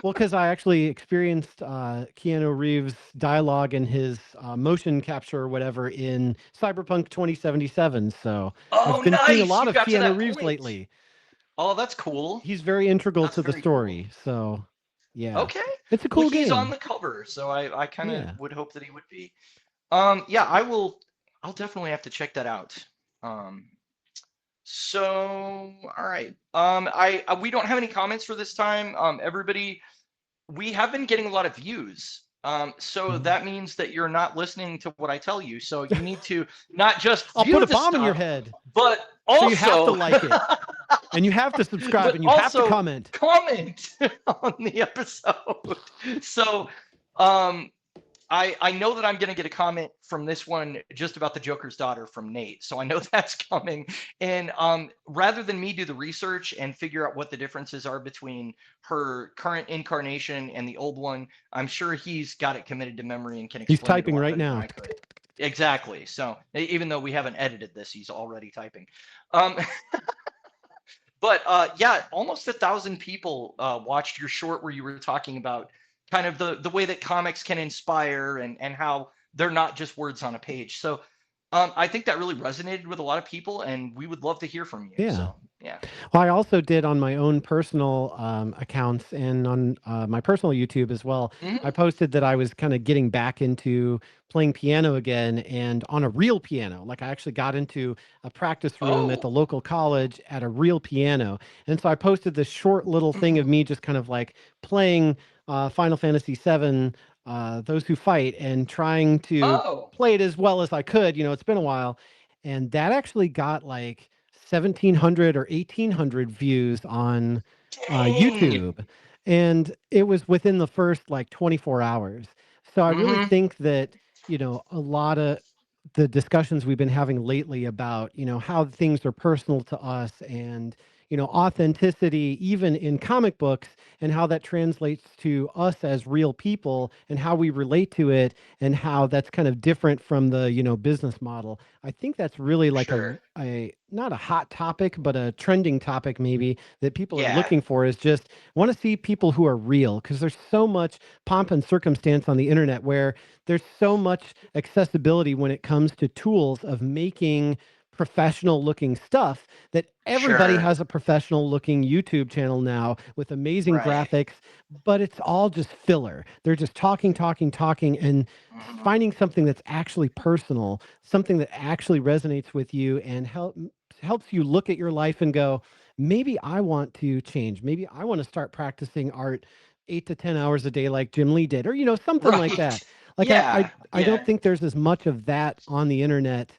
Well, because I actually experienced Keanu Reeves' dialogue and his motion capture or whatever in Cyberpunk 2077. So I've Oh, been seeing a nice. lot You of got to Keanu that Reeves point. lately. Oh, that's cool. He's very integral That's to the very cool. story. So yeah, Okay. it's a Well, cool he's on game. the cover, so I kind of Yeah. would hope that he would be. Yeah, I'll definitely have to check that out. Um, so all right. We don't have any comments for this time. Everybody, we have been getting a lot of views. So Mhm. that means that you're not listening to what I tell you. So you need to not just I'll put view a the bomb in your stuff, head. but So you have to also like it, and you have to subscribe, but and you have to also comment. comment on the episode. So um I know that I'm going to get a comment from this one just about the Joker's daughter from Nate. So I know that's coming. And rather than me do the research and figure out what the differences are between her current incarnation and the old one, I'm sure he's got it committed to memory and can He's explain it a typing lot right better than now. I could. Exactly. So even though we haven't edited this, he's already typing. Um, but yeah, almost 1,000 people watched your short where you were talking about kind of the way that comics can inspire and how they're not just words on a page. So I think that really resonated with a lot of people, and we would love to hear from you. Yeah. So yeah. Well, I also did on my own personal accounts, and on my personal YouTube as well. I Hmm. posted that I was kind of getting back into playing piano again, and on a real piano. Like, I actually got into a practice room at the Oh. local college at a real piano. And so I posted this short little thing of me just kind of like playing Final Fantasy VII, Those Who Fight, and trying to Oh. play it as well as I could. It's been a while. And that actually got like 1,700 or 1,800 views on Dang. YouTube, and it was within the first like 24 hours. So I really Hmm. think that a lot of the discussions we've been having lately about how things are personal to us, and authenticity even in comic books, and how that translates to us as real people, and how we relate to it, and how that's kind of different from the business model. I think that's really like Sure. a not a hot topic, but a trending topic maybe, that people are Yeah. looking for, is just want to see people who are real, because there's so much pomp and circumstance on the internet, where there's so much accessibility when it comes to tools of making professional looking stuff that everybody Sure. has a professional looking YouTube channel now with amazing Right. graphics, but it's all just filler. They're just talking, talking, talking, and Mhm. finding something that's actually personal, something that actually resonates with you and helps you look at your life and go, maybe I want to change. Maybe I want to start practicing art 8 to 10 hours a day like Jim Lee did, or something like Right. that. Like Yeah. I Yeah. don't think there's as much of that on the internet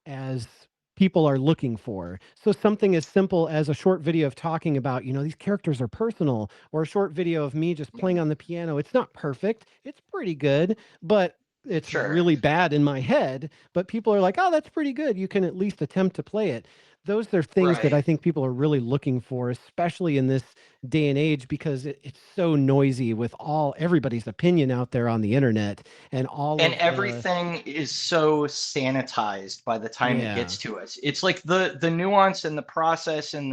as people are looking for. So something as simple as a short video of talking about, these characters are personal, or a short video of me just playing Mhm. on the piano. It's not perfect. It's pretty good, but it's Sure. really bad in my head. But people are like, oh, that's pretty good. You can at least attempt to play it. Those are things that Right. I think people are really looking for, especially in this day and age, because it's so noisy with everybody's opinion out there on the internet and all And of the, everything is so sanitized by the time it yeah, gets to us. It's like the nuance and the process and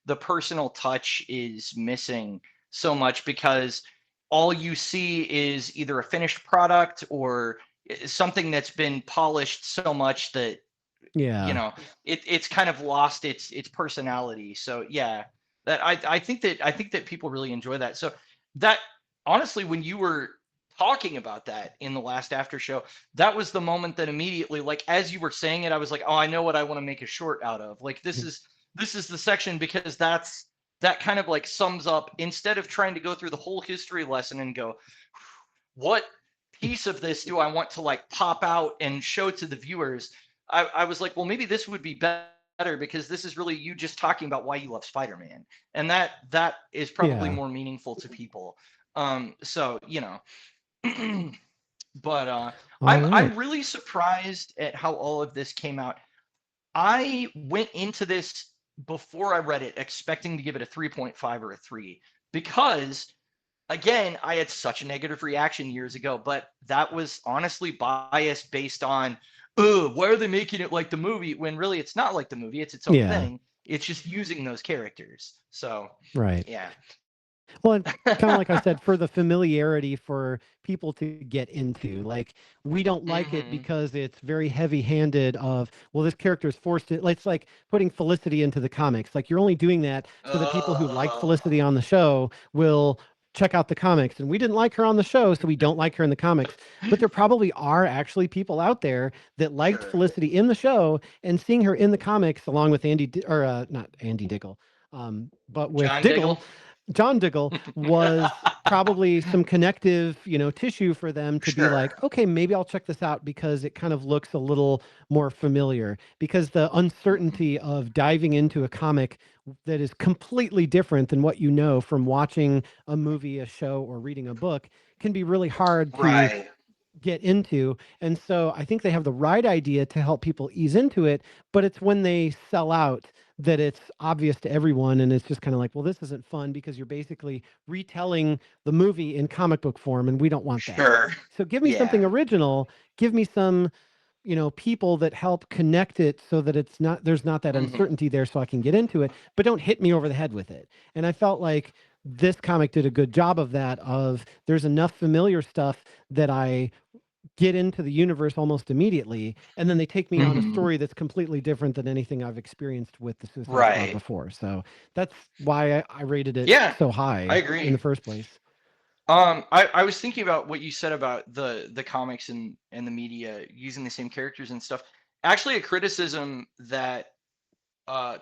the personal touch is missing so much because all you see is either a finished product or something that's been polished so much that you yeah, know it's kind of lost its personality. So yeah, that I think that people really enjoy that. So that honestly, when you were talking about that in the last after show, that was the moment that immediately, like as you were saying it, I was like, oh, I know what I want to make a short out of. Like this is the section because that kind of like sums up, instead of trying to go through the whole history lesson and go, what piece of this do I want to like pop out and show to the viewers? I was like, well, maybe this would be better because this is really you just talking about why you love Spider-Man, and that is probably yeah. more meaningful to people. So but All I'm right. really surprised at how all of this came out. I went into this before I read it expecting to give it a 3.5 or a 3 because again, I had such a negative reaction years ago, but that was honestly biased based on, why are they making it like the movie? When really it's not like the movie, it's its own Yeah, thing. It's just using those characters. So, right. yeah. Well, and kind of like I said, for the familiarity for people to get into, like we don't like it Hmm. because it's very heavy-handed of, well, this character is forced to, it's like putting Felicity into the comics. Like you're only doing that so that people who like Uh, Felicity on the show will check out the comics. And we didn't like her on the show, so we don't like her in the comics. But there probably are actually people out there that liked sure. Felicity in the show, and seeing her in the comics along with not Andy Diggle, but with John Diggle, Diggle. John Diggle, was probably some connective, tissue for them to be Sure. like, okay, maybe I'll check this out because it kind of looks a little more familiar. Because the Mhm. uncertainty of diving into a comic that is completely different than what you know from watching a movie, a show, or reading a book can be really hard to Right. get into. And so I think they have the right idea to help people ease into it, but it's when they sell out that it's obvious to everyone and it's just kind of like, well, this isn't fun because you're basically retelling the movie in comic book form and we don't want that. Sure. So give me Yeah. something original, give me some, people that help connect it so that there's not that Hmm. uncertainty there so I can get into it, but don't hit me over the head with it. And I felt like this comic did a good job of that, of there's enough familiar stuff that I get into the universe almost immediately, and then they take me on a Hmm. story that's completely different than anything I've experienced with the Suicide Squad Right. before. So that's why I rated it Yeah, so I high in agree. the first place. I was thinking about what you said about the comics and the media using the same characters and stuff. Actually, a criticism that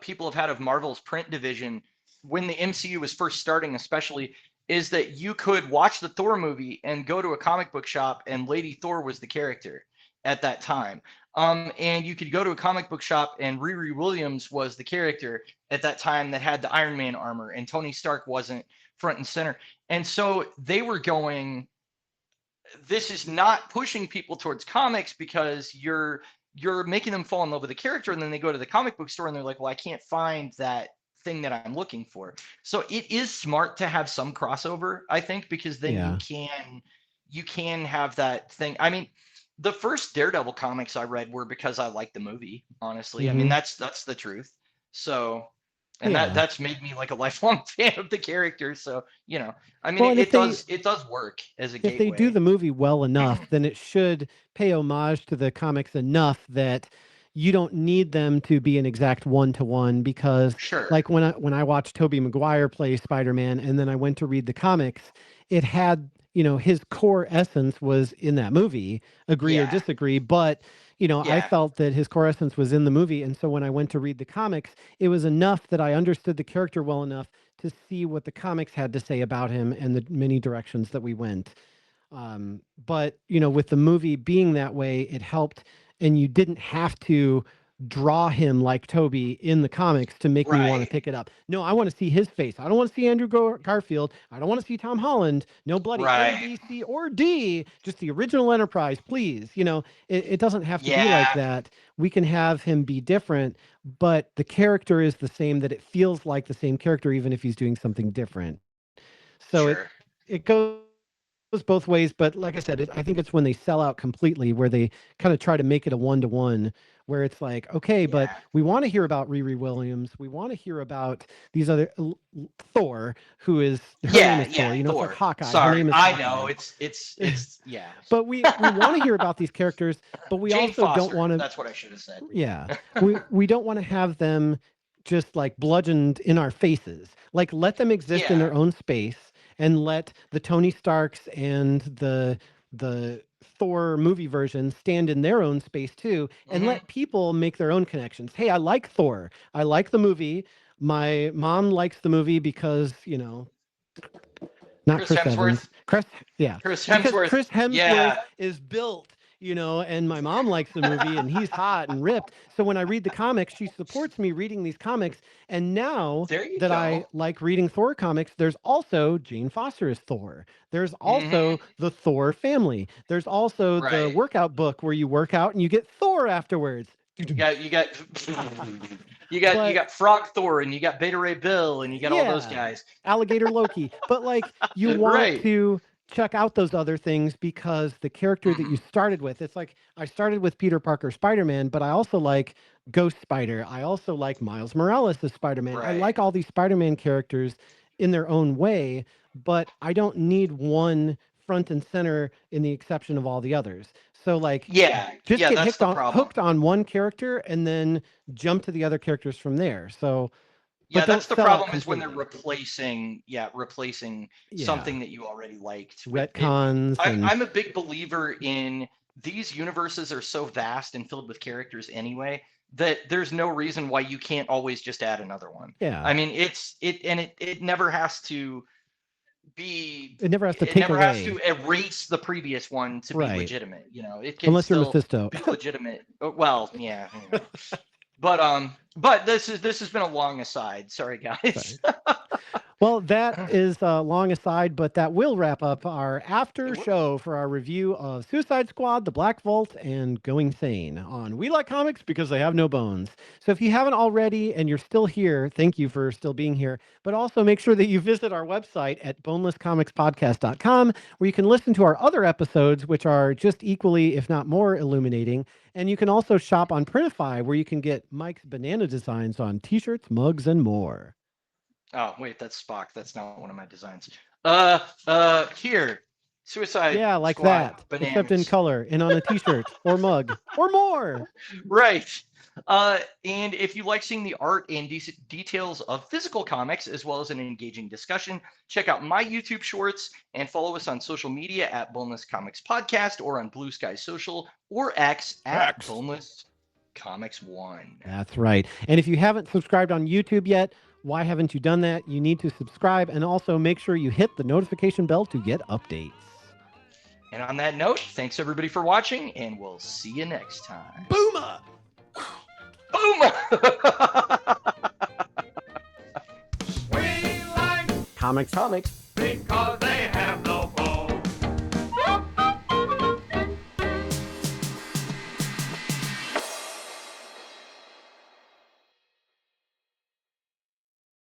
people have had of Marvel's print division when the MCU was first starting, especially, is that you could watch the Thor movie and go to a comic book shop, and Lady Thor was the character at that time. And you could go to a comic book shop, and Riri Williams was the character at that time that had the Iron Man armor, and Tony Stark wasn't front and center. And so they were going, this is not pushing people towards comics because you're making them fall in love with the character, and then they go to the comic book store and they're like, well, I can't find that thing that I'm looking for. So it is smart to have some crossover, I think, because then you Yeah. can you can have that thing. I mean, the first Daredevil comics I read were because I liked the movie, honestly. I mean, Hmm. that's the truth. So and Yeah. that's made me like a lifelong fan of the character. So, I mean, Well, it, and it does it does work as a if they do gateway. the movie well enough, then it should pay homage to the comics enough that you don't need them to be an exact one-to-one, because Sure. like when I watched Tobey Maguire play Spider-Man and then I went to read the comics, it had, his core essence was in that movie, agree or Yeah. disagree, but I Yeah. felt that his core essence was in the movie. And so when I went to read the comics, it was enough that I understood the character well enough to see what the comics had to say about him and the many directions that we went. But with the movie being that way, it helped, and you didn't have to draw him like Toby in the comics to make me want to Right. pick it up. No, I want to see his face. I don't want to see Andrew Garfield. I don't want to see Tom Holland. No bloody A, Right. B, C, or D. Just the original Enterprise, please. It doesn't have to be like Yeah. that. We can have him be different, but the character is the same. That it feels like the same character, even if he's doing something different. So it Sure. it goes both ways, but like I said, I think it's when they sell out completely, where they kind of try to make it a one-to-one, where it's like, okay, but Yeah. we want to hear about Riri Williams. We want to hear about these other Thor, who is her name Yeah. is Yeah. Thor. It's like Thor. Hawkeye. Her Sorry. name is I know. Hawkeye. It's yeah. But we want to hear about these characters, but we Jane also don't Foster. want to. That's what I should have said. Yeah, we don't want to have them just like bludgeoned in our faces. Like, let them exist in Yeah. their own space, and let the Tony Starks and the Thor movie version stand in their own space too, and Hmm. let people make their own connections. Hey, I like Thor. I like the movie. My mom likes the movie because, not Chris Chris Evans. Hemsworth. Yeah. Chris Because Hemsworth. Chris Hemsworth Yeah. is built, and my mom likes the movie and he's hot and ripped. So when I read the comics, she supports me reading these comics. And now There you that I go. like reading Thor comics, there's also Jane Foster as Thor. There's Hmm. also the Thor family. There's also the Right. workout book where you work out and you get Thor afterwards. You got you But got Frog Thor and you got Beta Ray Bill and you got all those yeah, guys. alligator Loki. But like, you want Right. to check out those other things because the character that you Hmm. started with, it's like I started with Peter Parker Spider-Man, but I also like Ghost Spider. I also like Miles Morales as Spider-Man. I Right. like all these Spider-Man characters in their own way, but I don't need one front and center in the exception of all the others. So like, Yeah. just Yeah. get That's hooked the on problem. hooked on one character and then jump to the other characters from there. So, Yeah, but don't that's the sell out problem is when they're completely. replacing Yeah, something that you already liked with it. retcons and I'm a big believer in these universes are so vast and filled with characters anyway that there's no reason why you can't always just add another one. yeah, I mean, it never has to be it never has to it take never has away, to erase the previous one to be right? legitimate. It can Unless you're still Mephisto. be legitimate. Well, yeah. But this has been a long aside. Sorry, guys. Sorry. Well, that is a long aside, but that will wrap up our after It will. show for our review of Suicide Squad, The Black Vault, and Going Sane on We Like Comics Because They Have No Bones. So if you haven't already and you're still here, thank you for still being here. But also make sure that you visit our website at bonelesscomicspodcast.com, where you can listen to our other episodes, which are just equally, if not more, illuminating. And you can also shop on Printify, where you can get Mike's banana designs on t-shirts, mugs, and more. Oh, wait, that's Spock. That's not one of my designs. Here, Suicide Yeah, like Squad that, except in bananas. color and on a t-shirt or mug or more. Right. And if you like seeing the art and details of physical comics, as well as an engaging discussion, check out my YouTube shorts and follow us on social media at Boneless Comics Podcast or on Blue Sky Social or X at X. Boneless Comics 1. That's right. And if you haven't subscribed on YouTube yet, why haven't you done that? You need to subscribe and also make sure you hit the notification bell to get updates. And on that note, thanks everybody for watching, and we'll see you next time. Boomer! Boom! We like Comics. because they have no